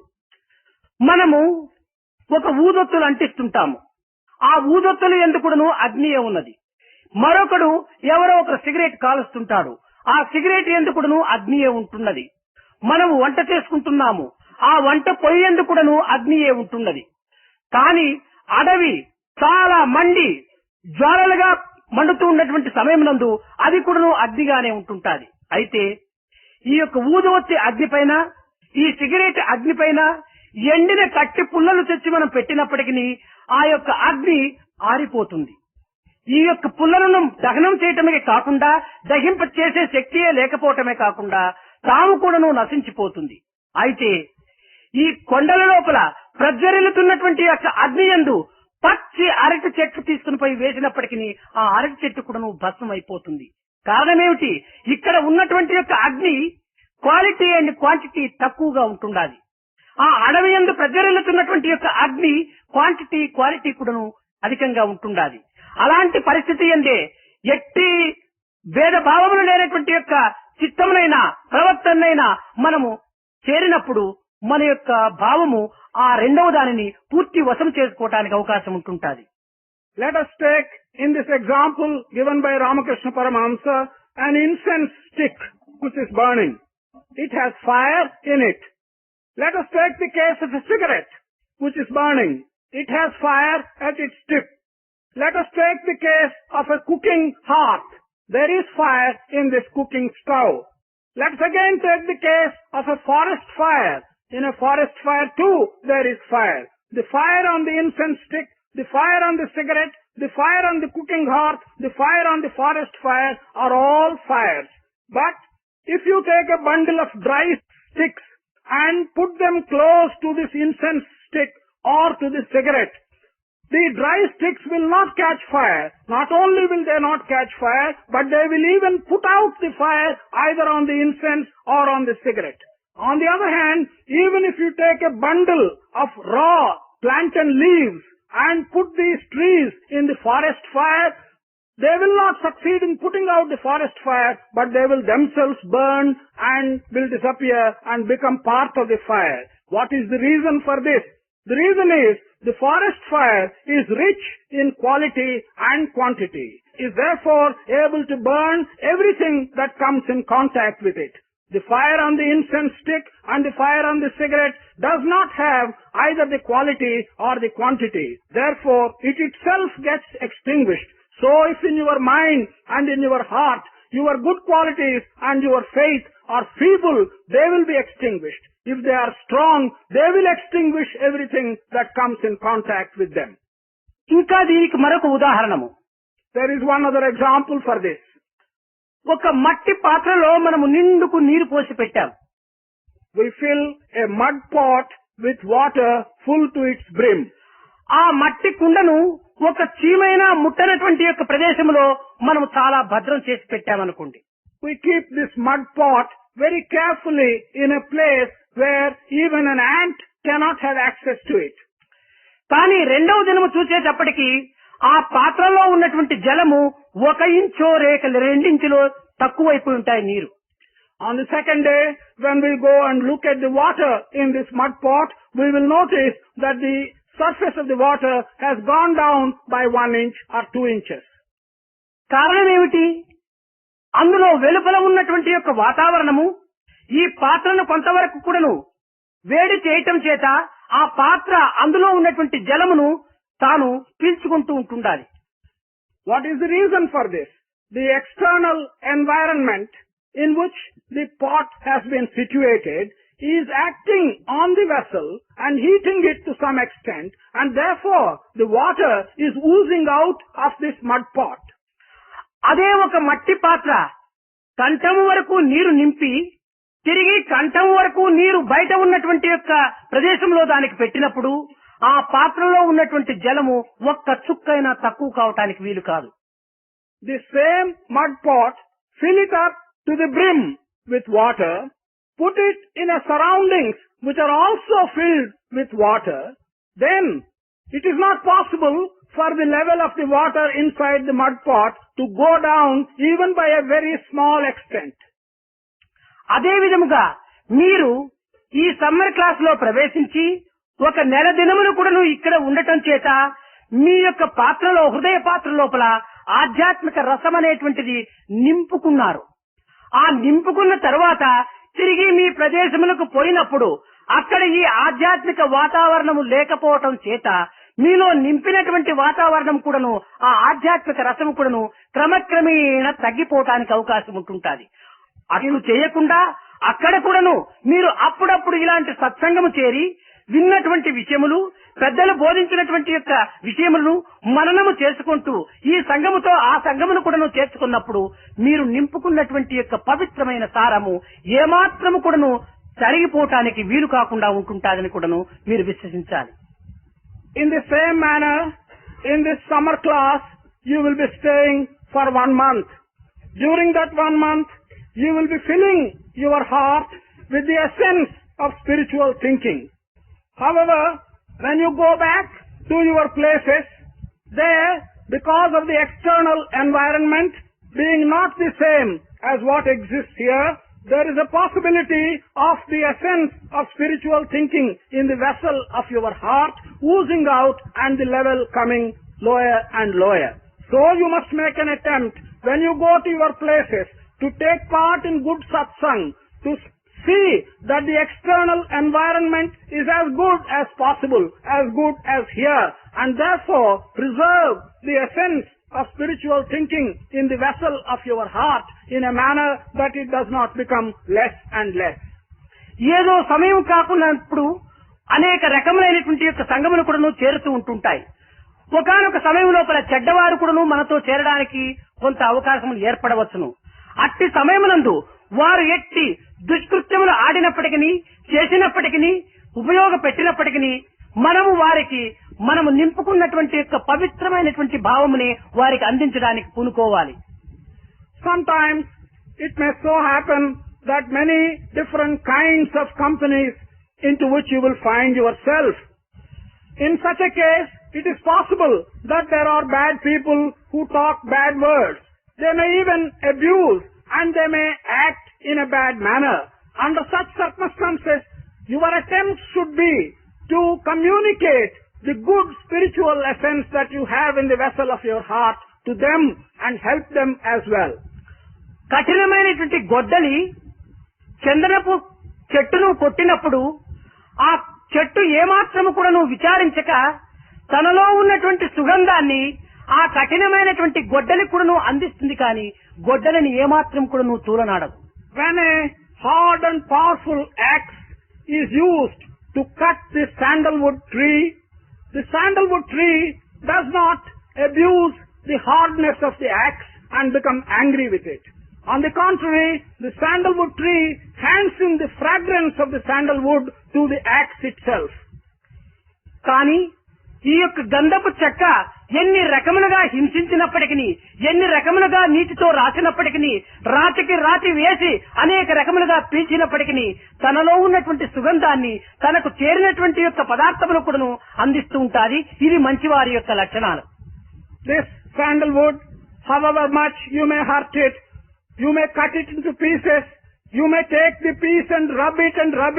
మనము ఒక ఊదొత్తులు అంటిస్తుంటాము. ఆ ఊదొత్తులు ఎందుకును అగ్నియే ఉన్నది. మరొకడు ఎవరో ఒక సిగరెట్ కాలుస్తుంటాడు. ఆ సిగరెట్ ఎందుకును అగ్నియే ఉంటున్నది. మనము వంట చేసుకుంటున్నాము. ఆ వంట పొయ్యి ఎందుకును అగ్నియే ఉంటున్నది. కానీ అడవి చాలా మండి జ్వాలలుగా మండుతూ ఉన్నటువంటి సమయం నందు అది కూడాను అగ్నిగానే ఉంటుంటాది. అయితే ఈ యొక్క ఊదొత్తి అగ్ని పైన, ఈ సిగరెట్ అగ్ని పైన ఎండిన కట్టి పుల్లలు తెచ్చి మనం పెట్టినప్పటికీ ఆ యొక్క అగ్ని ఆరిపోతుంది. ఈ యొక్క పుల్లలను దహనం చేయటమే కాకుండా దహింప చేసే శక్తియే లేకపోవటమే కాకుండా తాము కూడాను నశించిపోతుంది. అయితే ఈ కొండల లోపల ప్రజ్వరిల్లుతున్నటువంటి యొక్క అగ్ని యందు పచ్చి అరటి చెట్టు తీసుకుని పోయి వేసినప్పటికీ ఆ అరటి చెట్టు కూడాను భస్మం అయిపోతుంది. కారణమేమిటి? ఇక్కడ ఉన్నటువంటి యొక్క అగ్ని క్వాలిటీ అండ్ క్వాంటిటీ తక్కువగా ఉంటుండాలి. ఆ అడవి యందు ప్రజ్వరిల్లుతున్నటువంటి యొక్క అగ్ని క్వాంటిటీ క్వాలిటీ కూడాను అధికంగా ఉంటుండాలి. అలాంటి పరిస్థితి అందే ఎట్టి భేద భావములు లేనటువంటి యొక్క చిత్తమునైన ప్రవర్తనైనా మనము చేరినప్పుడు మన యొక్క భావము ఆ రెండవ దానిని పూర్తి వశం చేసుకోవడానికి అవకాశం ఉంటుంటది. Let us take in this example given by Ramakrishna Paramahamsa an incense stick which is burning. It has fire in it. Let us take the case of a cigarette which is burning. It has fire at its tip. Let us take the case of a cooking hearth. There is fire in this cooking stove. Let us again take the case of a forest fire. In a forest fire too there is fire. The fire on the incense stick, the fire on the cigarette, the fire on the cooking hearth, the fire on the forest fire are all fires. But if you take a bundle of dry sticks and put them close to this incense stick or to the cigarette, the dry sticks will not catch fire. Not only will they not catch fire, but they will even put out the fire either on the incense or on the cigarette. On the other hand, even if you take a bundle of raw plantain leaves and put these trees in the forest fire, they will not succeed in putting out the forest fire, but they will themselves burn and will disappear and become part of the fire. What is the reason for this? The reason is the forest fire is rich in quality and quantity, is therefore able to burn everything that comes in contact with it. The fire on the incense stick and the fire on the cigarette does not have either the quality or the quantity. Therefore, it itself gets extinguished. So if in your mind and in your heart your good qualities and your faith are feeble, they will be extinguished. If they are strong, they will extinguish everything that comes in contact with them. ఇంకా దీనికి మరొక ఉదాహరణము. There is one other example for this. ఒక మట్టి పాత్రలో మనము నిండుకు నీరు పోసి పెట్టాం. We fill a mud pot with water full to its brim. ఆ మట్టి కుండను ఒక చీమైనా ముట్టనటువంటి యొక్క ప్రదేశంలో మనం చాలా భద్రం చేసి పెట్టామనుకోండి. We keep this mud pot very carefully in a place where even an ant cannot have access to it. కానీ రెండవ దినము చూసేటప్పటికి ఆ పాత్రలో ఉన్నటువంటి జలము 1 ఇంచో లేక 2 ఇంచులో తక్కువైపోయి ఉంటాయి నీరు. On the second day, when we go and look at the water in this mud pot, we will notice that the surface of the water has gone down by 1 inch or 2 inches. కారణం ఏమిటి? అందులో వెలుపల ఉన్నటువంటి యొక్క వాతావరణము ఈ పాత్రను కొంతవరకు కూడాను వేడి చేయటం చేత ఆ పాత్ర అందులో ఉన్నటువంటి జలమును తాను పీల్చుకుంటూ ఉంటుండాలి. What is the reason for this? The external environment in which the pot has been situated is acting on the vessel and heating it to some extent, and therefore the water is oozing out of this mud pot. అదే ఒక మట్టి పాత్ర కంఠం వరకు నీరు నింపి తిరిగి కంఠం వరకు నీరు బయట ఉన్నటువంటి యొక్క ప్రదేశంలో దానికి పెట్టినప్పుడు ఆ పాత్రలో ఉన్నటువంటి జలము ఒక్క చుక్కైనా తక్కువ కావటానికి వీలు కాదు. The same mud pot, fill it up to the brim with water, put it in a surroundings which are also filled with water, then it is not possible for the level of the water inside the mud pot to go down even by a very small extent. అదే విధముగా మీరు ఈ summer class లో ప్రవేశించి ఒక నెల దినములు కూడాను ఇక్కడ ఉండటం చేత మీ యొక్క పాత్రలో, హృదయ పాత్ర లోపల ఆధ్యాత్మిక రసం అనేటువంటిది నింపుకున్నారు. ఆ నింపుకున్న తర్వాత తిరిగి మీ ప్రదేశములకు పోయినప్పుడు అక్కడ ఈ ఆధ్యాత్మిక వాతావరణము లేకపోవటం చేత మీలో నింపినటువంటి వాతావరణం కూడాను, ఆ ఆధ్యాత్మిక రసం కూడాను క్రమక్రమేణా తగ్గిపోవటానికి అవకాశం ఉంటుంటుంది. అట్లు చేయకుండా అక్కడ కూడాను మీరు అప్పుడప్పుడు ఇలాంటి సత్సంగము చేరి విన్నటువంటి విషయములు, పెద్దలు బోధించినటువంటి యొక్క విషయములను మననము చేసుకుంటూ ఈ సంఘముతో ఆ సంఘమును కూడాను చేర్చుకున్నప్పుడు మీరు నింపుకున్నటువంటి యొక్క పవిత్రమైన సారము ఏమాత్రము కూడాను తరిగిపోవటానికి వీలు కాకుండా ఉంటుంటాదని కూడాను మీరు విశ్వసించాలి. In the same manner, in this summer class, you will be staying for 1 month. During that 1 month, you will be filling your heart with the essence of spiritual thinking. However, when you go back to your places, there, because of the external environment being not the same as what exists here, there is a possibility of the essence of spiritual thinking in the vessel of your heart oozing out and the level coming lower and lower. So you must make an attempt when you go to your places to take part in good satsang, to see that the external environment is as good as possible, as good as here, and therefore preserve the essence of spiritual thinking in the vessel of your heart in a manner that it does not become less and less. ఏదో సమయం కాకున్నప్పుడు అనేక రకములైనటువంటి యొక్క సంఘములు కూడాను చేరుతూ ఉంటుంటాయి. ఒకనొక సమయం లోపల చెడ్డవారు కూడాను మనతో చేరడానికి కొంత అవకాశం ఏర్పడవచ్చును. అట్టి సమయమునందు వారు ఎట్టి దుష్కృత్యములు ఆడినప్పటికీ, చేసినప్పటికీ, ఉపయోగపెట్టినప్పటికీ మనము వారికి మనము నింపుకున్నటువంటి యొక్క పవిత్రమైనటువంటి భావముని వారికి అందించడానికి పూనుకోవాలి. Sometimes it may so happen that many different kinds of companies into which you will find yourself. In such a case, it is possible that there are bad people who talk bad words. They may even abuse and they may act in a bad manner. Under such circumstances, your attempt should be to communicate the good spiritual essence that you have in the vessel of your heart to them and help them as well. కఠినమైనటువంటి గొడ్డలి చందనపు చెట్టును కొట్టినప్పుడు ఆ చెట్టు ఏమాత్రము కూడా నువ్వు విచారించక తనలో ఉన్నటువంటి సుగంధాన్ని ఆ కఠినమైనటువంటి గొడ్డలి కూడా నువ్వు అందిస్తుంది, కానీ గొడ్డలిని ఏమాత్రం కూడా నువ్వు తూలనాడవు. When a hard and powerful axe is used to cut the sandalwood tree does not abuse the hardness of the axe and become angry with it. On the contrary, the sandalwood tree hands in the fragrance of the sandalwood to the axe itself. కానీ ఈ యొక్క గంధపు చెక్క ఎన్ని రకములుగా హింసించినప్పటికీ, ఎన్ని రకములుగా నీటితో రాసినప్పటికీ, రాతికి రాతి వేసి అనేక రకములుగా పీల్చినప్పటికీ తనలో ఉన్నటువంటి సుగంధాన్ని తనకు చేరినటువంటి యొక్క పదార్థములు కూడాను అందిస్తూ ఉంటాది. ఇది మంచివారి యొక్క లక్షణాలు. This sandalwood, however much you may hurt it, you may cut it into pieces, you may take the piece and rub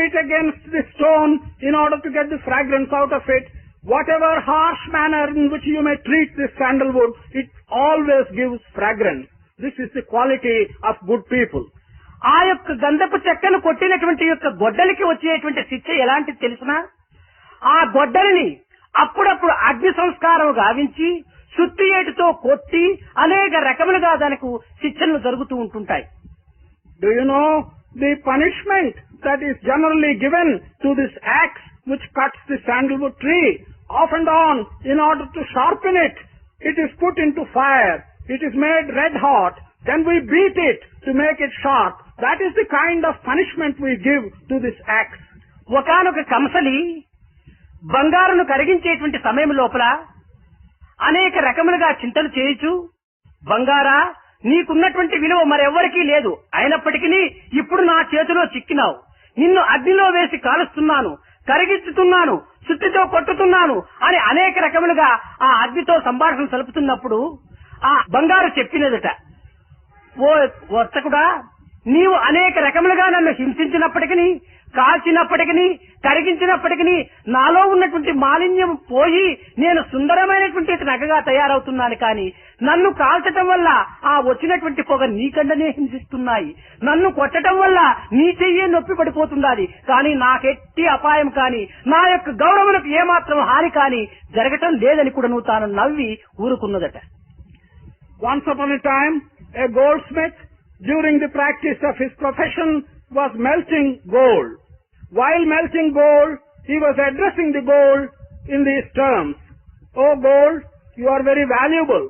it against the stone in order to get the fragrance out of it. Whatever harsh manner in which you may treat this sandalwood, it always gives fragrance. This is the quality of good people. ఆ యొక్క గంధపు చెక్కను కొట్టినటువంటి యొక్క గొడ్డలికి వచ్చేటువంటి శిక్ష ఎలాంటిది తెలిసినా, ఆ గొడ్డలిని అప్పుడప్పుడు అగ్ని సంస్కారం గావించి సుత్తి ఏటితో కొట్టి అనేక రకములుగా దానికి శిక్షలు జరుగుతూ ఉంటుంటాయి. Do you know the punishment that is generally given to this axe which cuts the sandalwood tree? Off and on, in order to sharpen it, it is put into fire. It is made red hot. Then we beat it to make it sharp. That is the kind of punishment we give to this axe. ఒకనొక కంసలి బంగారును కరిగించేటువంటి సమయం లోపల అనేక రకములుగా చింతలు చేయొచ్చు. బంగారా, నీకున్నటువంటి విలువ మరెవ్వరికీ లేదు, అయినప్పటికీ ఇప్పుడు నా చేతిలో చిక్కినావు, నిన్ను అగ్నిలో వేసి కాలుస్తున్నాను, కరిగిస్తున్నాను, సుత్తితో కొట్టుతున్నాను అని అనేక రకములుగా ఆ అగ్నితో సంభాషణ సలుపుతున్నప్పుడు ఆ బంగారు చెప్పినదట, ఓ వర్తకుడా, నీవు అనేక రకములుగా నన్ను హింసించినప్పటికీ, కాల్చినప్పటికీ, కరిగించినప్పటికీ నాలో ఉన్నటువంటి మాలిన్యం పోయి నేను సుందరమైనటువంటి నగగా తయారవుతున్నాను. కానీ నన్ను కాల్చటం వల్ల ఆ వచ్చినటువంటి పొగ నీకండనే హింసిస్తున్నాయి. నన్ను కొట్టడం వల్ల నీ చెయ్యే నొప్పి పడిపోతున్నది. కానీ నాకెట్టి అపాయం కానీ, నా యొక్క గౌరవములకు ఏమాత్రం హాని కానీ జరగటం లేదని కూడా నువ్వు తాను నవ్వి ఊరుకున్నదట. Once upon a time, a goldsmith, during the practice of his profession, was melting gold. While melting gold, he was addressing the gold in these terms. "Oh gold, you are very valuable.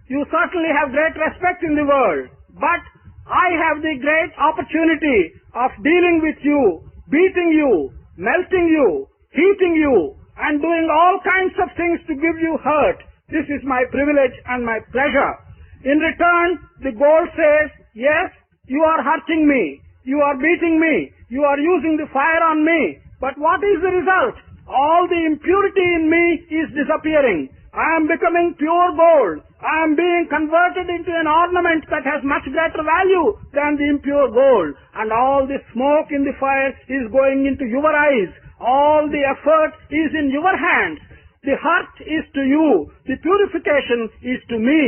You certainly have great respect in the world. But I have the great opportunity of dealing with you, beating you, melting you, heating you, and doing all kinds of things to give you hurt. This is my privilege and my pleasure." In return, the gold says, "Yes, you are hurting me. You are beating me. You are using the fire on me. But what is the result? All the impurity in me is disappearing. I am becoming pure gold. I am being converted into an ornament that has much greater value than the impure gold. And all the smoke in the fire is going into your eyes. All the effort is in your hands. The hurt is to you. The purification is to me.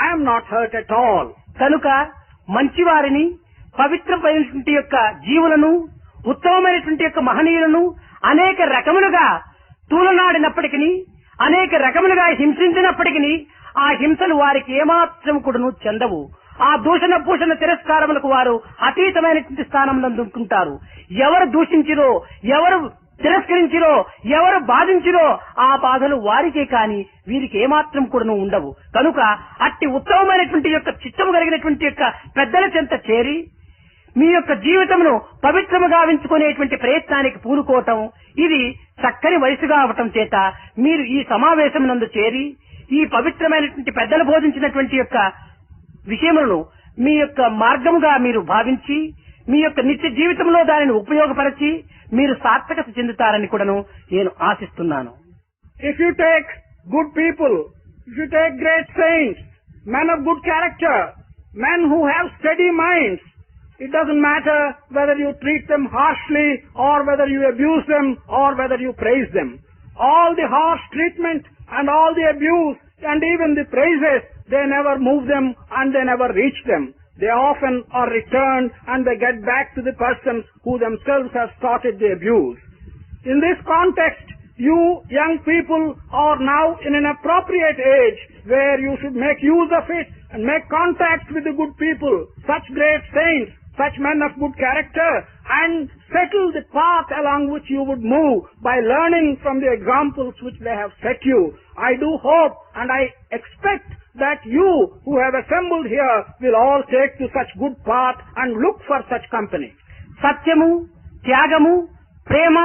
I am not hurt at all." కనుక మంచివారిని, పవిత్రమైనటువంటి యొక్క జీవులను, ఉత్తమమైనటువంటి యొక్క మహనీయులను అనేక రకములుగా తూలనాడినప్పటికీ, అనేక రకములుగా హింసించినప్పటికీ ఆ హింసలు వారికి ఏమాత్రం కూడాను చెందవు. ఆ దూషణ భూషణ తిరస్కారములకు వారు అతీతమైనటువంటి స్థానంలో దుంకుంటారు. ఎవరు దూషించిరో, ఎవరు తిరస్కరించిరో, ఎవరు బాధించిరో ఆ బాధలు వారికే కాని వీరికి ఏమాత్రం కూడాను ఉండవు. కనుక అట్టి ఉత్తమమైనటువంటి యొక్క చిత్తము కలిగినటువంటి యొక్క పెద్దల చెంత చేరి మీ యొక్క జీవితమును పవిత్రముగా గావించుకునేటువంటి ప్రయత్నానికి పూనుకోవటం, ఇది చక్కని వయసుగా అవటం చేత మీరు ఈ సమావేశం నందు చేరి ఈ పవిత్రమైనటువంటి పెద్దలు బోధించినటువంటి యొక్క విషయములను మీ యొక్క మార్గముగా మీరు భావించి మీ యొక్క నిత్య జీవితంలో దానిని ఉపయోగపరిచి మీరు సార్థకత చెందుతారని కూడాను నేను ఆశిస్తున్నాను. If you take good people, if you take great saints, men of good character, men who have steady minds, it doesn't matter whether you treat them harshly or whether you abuse them or whether you praise them. All the harsh treatment and all the abuse and even the praises, they never move them and they never reach them. They often are returned and they get back to the persons who themselves have started the abuse. In this context, you young people are now in an appropriate age where you should make use of it and make contact with the good people, such great saints, such men of good character, and settle the path along which you would move by learning from the examples which they have set you. I do hope and I expect that you who have assembled here will all take to such good path and look for such company. సత్యము, త్యాగము, ప్రేమ,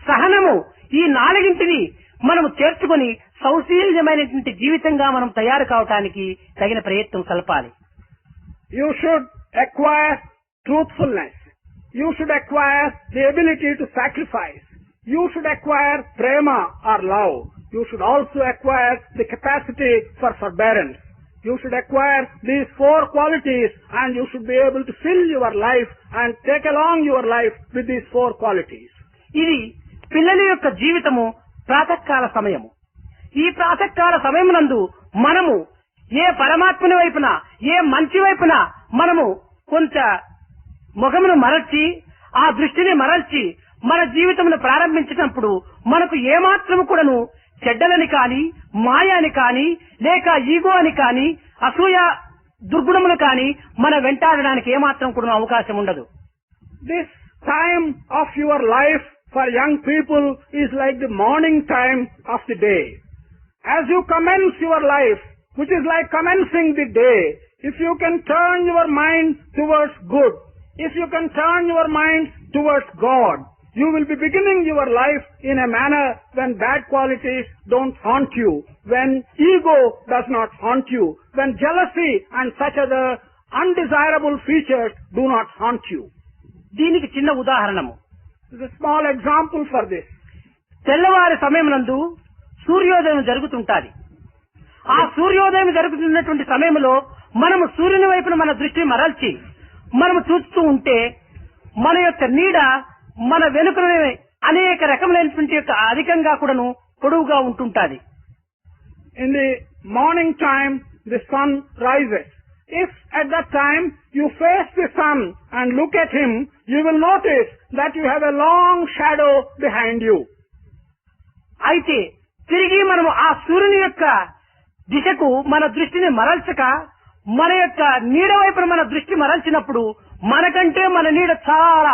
సహనము ఈ నాలుగింటిని మనము చేర్చుకొని సౌశీల్యమైనటువంటి జీవితంగా మనం తయారు కావటానికి తగిన ప్రయత్నం సలపాలి. You should acquire truthfulness. You should acquire the ability to sacrifice. You should acquire prema or love. You should also acquire the capacity for forbearance. You should acquire these four qualities and you should be able to fill your life and take along your life with these four qualities. ఇది పిల్లల యొక్క జీవితము ప్రాతకాల సమయము. ఈ ప్రాతకాల సమయమునందు మనము ఏ పరమాత్మని వైపున, ఏ మంచి వైపున మనము కొంత ముఖమును మరల్చి, ఆ దృష్టిని మరల్చి మన జీవితమును ప్రారంభించినప్పుడు మనకు ఏమాత్రము కూడాను చెడ్డలని కాని, మాయాని కాని, లేక ఈగో అని కాని, అసూయ దుర్గుణములు కాని మన వెంటాడడానికి ఏమాత్రం కూడా అవకాశం ఉండదు. This time of your life for young people is like the morning time of the day. As you commence your life, which is like commencing the day, if you can turn your mind towards good, if you can turn your mind towards God, you will be beginning your life in a manner when bad qualities don't haunt you, when ego does not haunt you, when jealousy and such other undesirable features do not haunt you. దీనికి చిన్న ఉదాహరణము. This is a small example for this. తెల్లవారి సమయం నందు సూర్యోదయం జరుగుతుంటాది. ఆ సూర్యోదయం జరుగుతున్నటువంటి సమయంలో మనము సూర్యుని వైపున మన దృష్టిని మరల్చి మనము చూస్తూ ఉంటే మన యొక్క నీడ మన వెనుకనే అనేక రకములైనటువంటి యొక్క అధికంగా కూడాను పొడవుగా ఉంటుంటాది. In the morning time, the sun rises. If at that time you face the sun and look at him, you will notice that you have a long shadow behind you. అయితే తిరిగి మనము ఆ సూర్యుని యొక్క దిశకు మన దృష్టిని మరల్చక మన యొక్క నీడ వైపున మన దృష్టి మరల్చినప్పుడు మనకంటే మన నీడ చాలా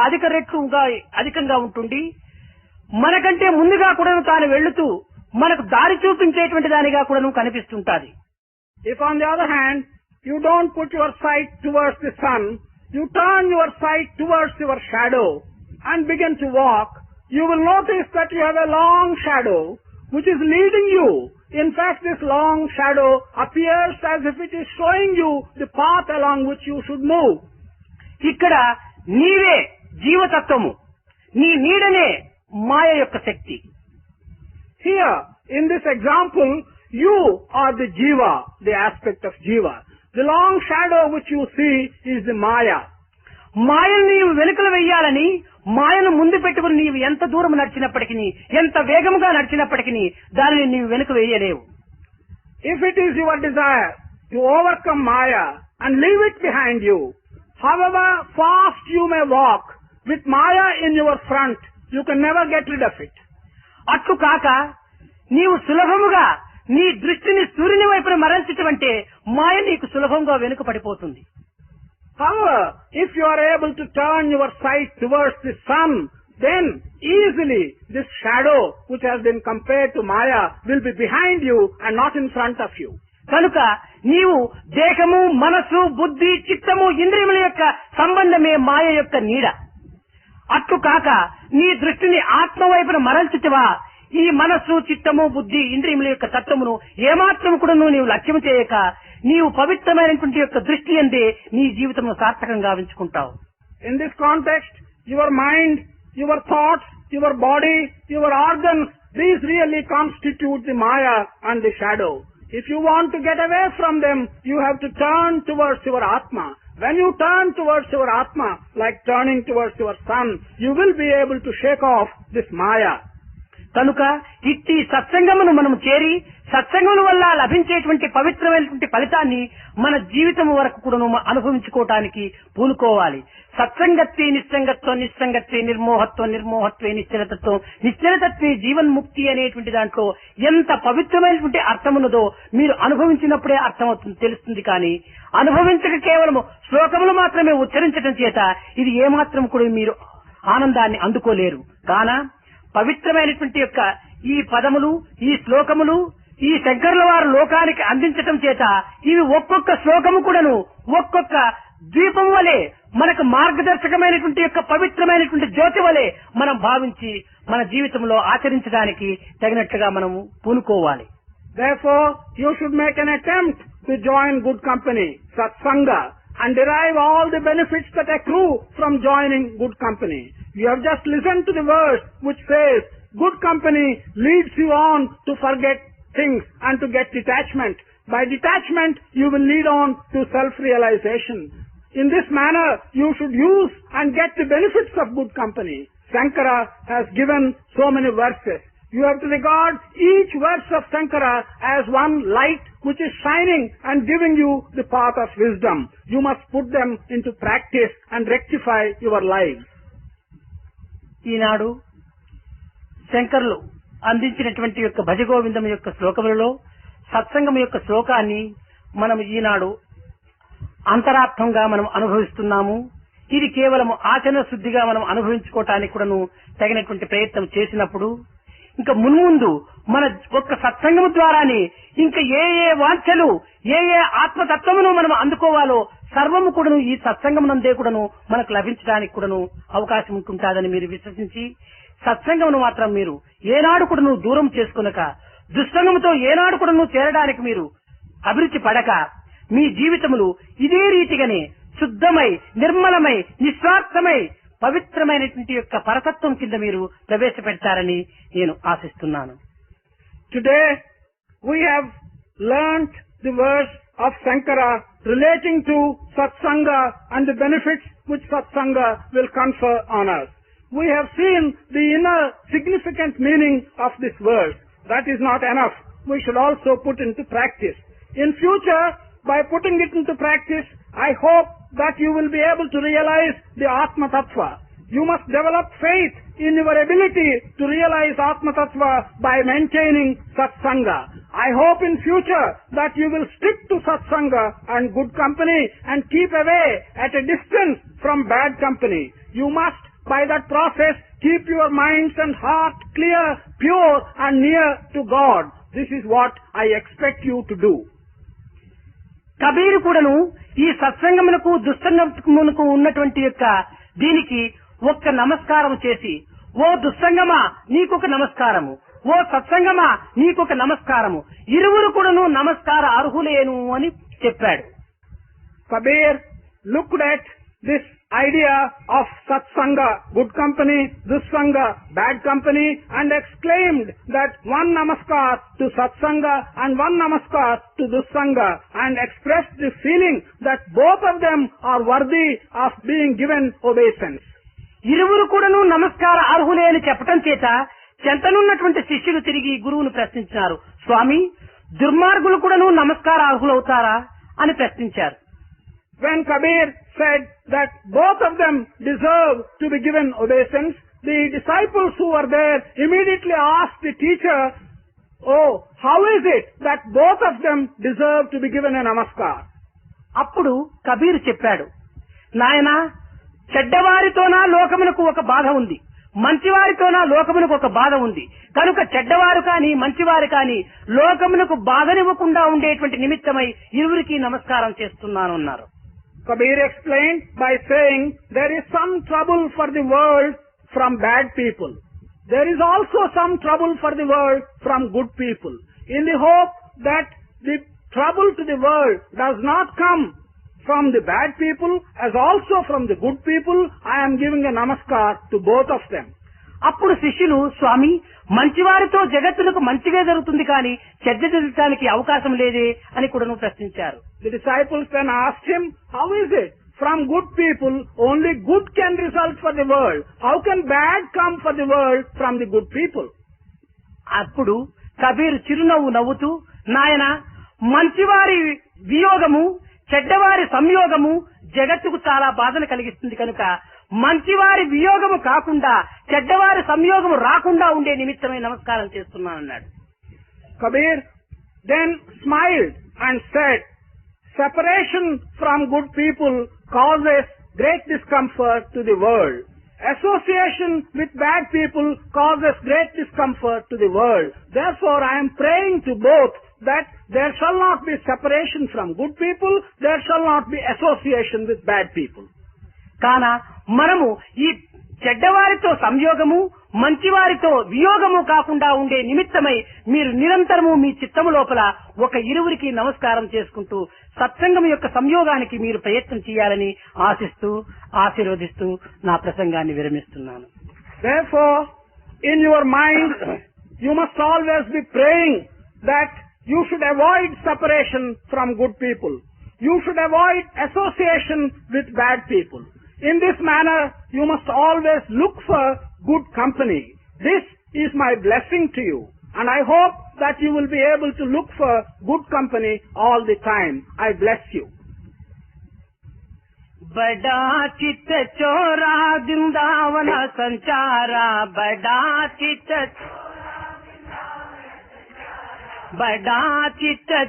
అధికంగా ఉంటుంది. మనకంటే ముందుగా కూడా తాను వెళ్లుతూ మనకు దారి చూపించేటువంటి దానిగా కూడా కనిపిస్తుంటాది. If on the other hand, you don't put your sight towards the sun, you turn your sight towards your shadow and begin to walk, you will notice that you have a long shadow which is leading you. In fact, this long shadow appears as if it is showing you the path along which you should move. ఇక్కడ నీవే జీవతత్వము, నీ నీడనే మాయ యొక్క శక్తి. Here, in this example, you are the jiva, the aspect of jiva. The long shadow which you see is the maya. మాయను నీవు వెనుకలు వెయ్యాలని మాయను ముందు పెట్టుకుని నీవు ఎంత దూరం నడిచినప్పటికీ, ఎంత వేగముగా నడిచినప్పటికీ దానిని నీవు వెనుక వేయలేవు. If it is your desire to overcome maya and leave it behind you, however fast you may walk, with maya in your front, you can never get rid of it. అట్లు కాక నీవు సులభముగా నీ దృష్టిని సూర్యుని వైపున మరల్చటమంటే మాయ నీకు సులభంగా వెనుక పడిపోతుంది. However, if you are able to turn your sight towards the sun, then easily this shadow which has been compared to maya will be behind you and not in front of you. కనుక నీవు దేహము, మనస్సు, బుద్ధి, చిత్తము, ఇంద్రియముల యొక్క సంబంధమే మాయ యొక్క నీడ. అట్లు కాక నీ దృష్టిని ఆత్మ వైపున మరల్చుటివా ఈ మనస్సు, చిత్తము, బుద్ధి, ఇంద్రియముల యొక్క తత్వమును ఏమాత్రము కూడా నీవు లక్ష్యం చేయక నీవు పవిత్రమైనటువంటి యొక్క దృష్టి అందే నీ జీవితమును సార్థకంగా ఉంచుకుంటావు. In this context, your mind, your thoughts, your body, your organs, these really constitute the maya and the shadow. If you want to get away from them, you have to turn towards your atma. When you turn towards your atma, like turning towards your sun, you will be able to shake off this maya. కనుక ఇట్టి సత్సంగమును మనం చేరి సత్సంగముల వల్ల లభించేటువంటి పవిత్రమైనటువంటి ఫలితాన్ని మన జీవితం వరకు కూడా అనుభవించుకోవటానికి పూనుకోవాలి. సత్సంగత్వే నిస్సంగత్వం, నిస్సంగత్వే నిర్మోహత్వం, నిర్మోహత్వే నిశ్చలతత్వం, నిశ్చలతత్వే జీవన్ముక్తి అనేటువంటి దాంట్లో ఎంత పవిత్రమైనటువంటి అర్థమున్నదో మీరు అనుభవించినప్పుడే అర్థమవుతుంది, తెలుస్తుంది. కానీ అనుభవించక కేవలము శ్లోకములు మాత్రమే ఉచ్చరించడం చేత ఇది ఏమాత్రం కూడా మీరు ఆనందాన్ని అందుకోలేరు. కాన పవిత్రమైనటువంటి యొక్క ఈ పదములు, ఈ శ్లోకములు ఈ శంకరుల వారు లోకానికి అందించటం చేత ఇవి ఒక్కొక్క శ్లోకము కూడాను ఒక్కొక్క ద్వీపం వలె మనకు మార్గదర్శకమైనటువంటి యొక్క పవిత్రమైనటువంటి జ్యోతి వలె మనం భావించి మన జీవితంలో ఆచరించడానికి తగినట్లుగా మనము పూనుకోవాలి. Therefore, you should make an attempt to join good company, satsanga, and derive all the benefits that accrue from joining good company. You have just listened to the verse which says, good company leads you on to forget things and to get detachment. By detachment, you will lead on to self-realization. In this manner, you should use and get the benefits of good company. Shankara has given so many verses. You have to regard each verse of Shankara as one light which is shining and giving you the path of wisdom. You must put them into practice and rectify your lives. ఈనాడు శంకరులు అందించినటువంటి యొక్క భజగోవిందం యొక్క శ్లోకములలో సత్సంగం యొక్క శ్లోకాన్ని మనం ఈనాడు అంతరార్థంగా మనం అనుభవిస్తున్నాము. ఇది కేవలం ఆచరణ శుద్ధిగా మనం అనుభవించుకోవటానికి కూడాను తగినటువంటి ప్రయత్నం చేసినప్పుడు ఇంకా మున్ముందు మన ఒక్క సత్సంగము ద్వారానే ఇంకా ఏ ఏ వాంఛలు ఏ ఏ ఆత్మతత్వమును మనం అందుకోవాలో సర్వము కూడాను ఈ సత్సంగమునందే కూడాను మనకు లభించడానికి కూడాను అవకాశం ఉంటుంటాదని మీరు విశ్వసించి సత్సంగమును మాత్రం మీరు ఏనాడు కూడాను దూరం చేసుకునక దుస్సంగముతో ఏనాడు కూడాను చేరడానికి మీరు అభిరుచి పడక మీ జీవితములు ఇదే రీతిగానే శుద్ధమై నిర్మలమై నిస్వార్థమై పవిత్రమైనటువంటి యొక్క పరతత్వం కింద మీరు ప్రవేశపెడతారని నేను ఆశిస్తున్నాను. Today we have learnt the verse of Shankara relating to Satsanga and the benefits which Satsanga will confer on us. We have seen the inner significant meaning of this verse. That is not enough. We should also put into practice. In future, by putting it into practice, I hope that you will be able to realize the Atma Tattva. You must develop faith in your ability to realize Atma Tattva by maintaining Satsanga. I hope in future that you will stick to Satsanga and good company and keep away at a distance from bad company. You must, by that process, keep your minds and heart clear, pure and near to God. This is what I expect you to do. Kabir కూడాను ఈ సత్సంగమునకు దుస్సంగమునకు ఉన్నటువంటి యొక్క దీనికి ఒక్క నమస్కారం చేసి, ఓ దుస్సంగమా నీకొక నమస్కారము, ఓ సత్సంగమా నీకొక నమస్కారము, ఇరువురు కూడాను నమస్కార అర్హులేను అని చెప్పాడు. Kabir looked at this idea of Satsanga, good company, Dussanga, bad company, and exclaimed that one namaskar to Satsanga and one namaskar to Dussanga, and expressed the feeling that both of them are worthy of being given obeisance. ఇరువురు కూడాను నమస్కార అర్హులే అని చెప్పటం చేత చెంతనున్నటువంటి శిష్యులు తిరిగి గురువును ప్రశ్నించారు. స్వామి, దుర్మార్గులు కూడాను నమస్కార అర్హులవుతారా అని ప్రశ్నించారు. When Kabir said that both of them deserve to be given obeisance, the disciples who were there immediately asked the teacher, "Oh, how is it that both of them deserve to be given a namaskar?" అప్పుడు కబీర్ చెప్పాడు, నాయనా, చెడ్డవారితోనా లోకమునకు ఒక బాధ ఉంది, మంచివారితోనా లోకమునకు ఒక బాధ ఉంది, కనుక చెడ్డవారు కాని మంచివారు కాని లోకమునకు బాధనివ్వకుండా ఉండేటువంటి నిమిత్తమై ఇరువురికి నమస్కారం చేస్తున్నాను అన్నారు. Kabir explained by saying there is some trouble for the world from bad people. There is also some trouble for the world from good people. In the hope that the trouble to the world does not come from the bad people as also from the good people, I am giving a namaskar to both of them. అప్పుడు శిష్యులు, స్వామి, మంచివారితో జగత్తులకు మంచిగా జరుగుతుంది కానీ చెడ్డ జరగటానికి అవకాశం లేదే అని కూడా ప్రశ్నించారు. The disciples then asked him, how is it? From good people, only good can result for the world. How can bad come for the world from the good people? అప్పుడు కబీర్ చిరునవ్వు నవ్వుతూ, నాయన, మంచివారి వియోగము చెడ్డవారి సంయోగము జగత్తుకు చాలా బాధను కలిగిస్తుంది కనుక మంచివారి వియోగము కాకుండా చెడ్డవారి సంయోగము రాకుండా ఉండే నిమిత్తమై నమస్కారం చేస్తున్నానన్నాడు. Kabir then smiled and said, separation from good people causes great discomfort to the world. Association with bad people causes great discomfort to the world. Therefore, I am praying to both that there shall not be separation from good people, there shall not be association with bad people. కాన మనము ఈ చెడ్డవారితో సంయోగము మంచివారితో వియోగము కాకుండా ఉండే నిమిత్తమై మీరు నిరంతరము మీ చిత్తము లోపల ఒక ఇరువురికి నమస్కారం చేసుకుంటూ సత్సంగం యొక్క సంయోగానికి మీరు ప్రయత్నం చేయాలని ఆశిస్తూ ఆశీర్వదిస్తూ నా ప్రసంగాన్ని విరమిస్తున్నాను. Therefore, in your mind, you must always be praying that you should avoid separation from good people. You should avoid association with bad people. In this manner, you must always look for good company. This is my blessing to you. And I hope that you will be able to look for good company all the time. I bless you. बड़ा चित्त चोरा वृंदावन संचारा, बड़ा चित्त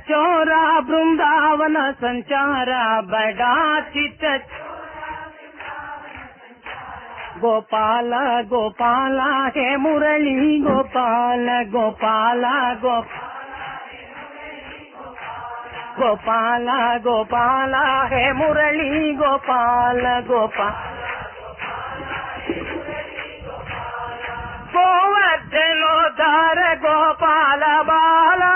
चोरा वृंदावन संचारा, बड़ा चित्त गोपाल गोपाल हे मुरली गोपाल गोपाल गोपाल गोपाल हे मुरली गोपाल गोपाल गोवर्धनोद्धार गोपाल बाला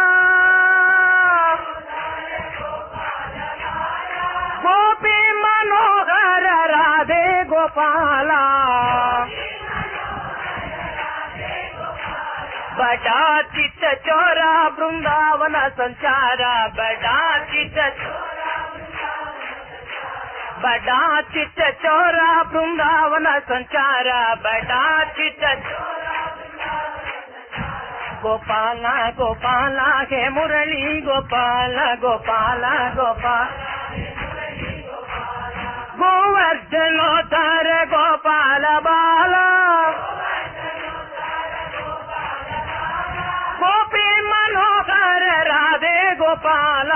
गोपी मनोहर राज రాధే గోపాల బడా చిత్త చోరా బృందావన సంచార బడా చిత్త చోరా బృందావన సంచార బడా చిత్త గోపాల గోపాల హే మురళీ గోపాల గోపాల గోపాల గోవర్ధనోత్తర గోపాల బాల గోపీ మనోహర రాధే గోపాల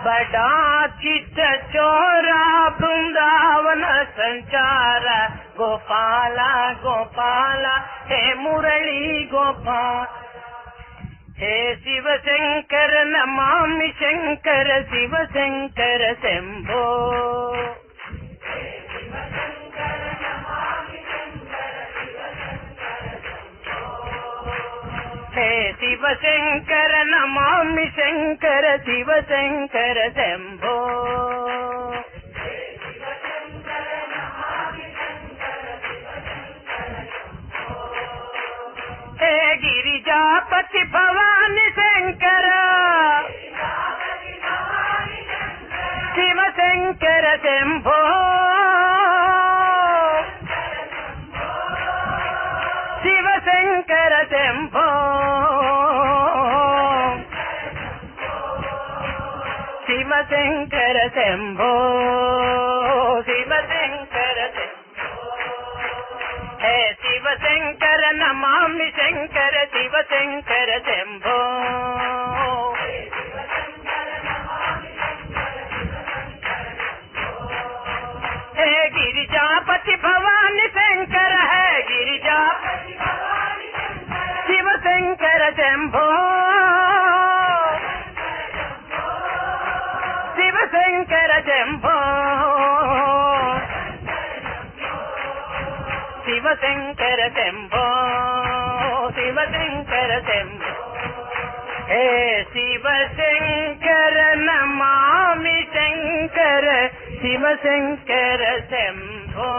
బడా చిత్త చోరా బృందావన సంచార గోపాల గోపాల హే మురళీ గోపాల హే శివ శంకర నమామి శంకర శివ శంకర శంభో హే శివ శంకర నమామి శంకర శివ శంకర శంభో హే గిరిజాపతి భవాని శంకర శివ శంకర శంభో శివ శంకర శంభో శివ శంకర శంభో శివ శంకర హే శివ శంకర నమామి శంకర శివ శంకర శంభో హే గిరిజాపతి భవాని శంకర హే గిరిజా శివ శంకర శంభో శివ శంకర శంభో శివ శంకర శంభో శివ శంకర శంభో హే శివ శంకర నమామి శంకర శివ శంకర శంభో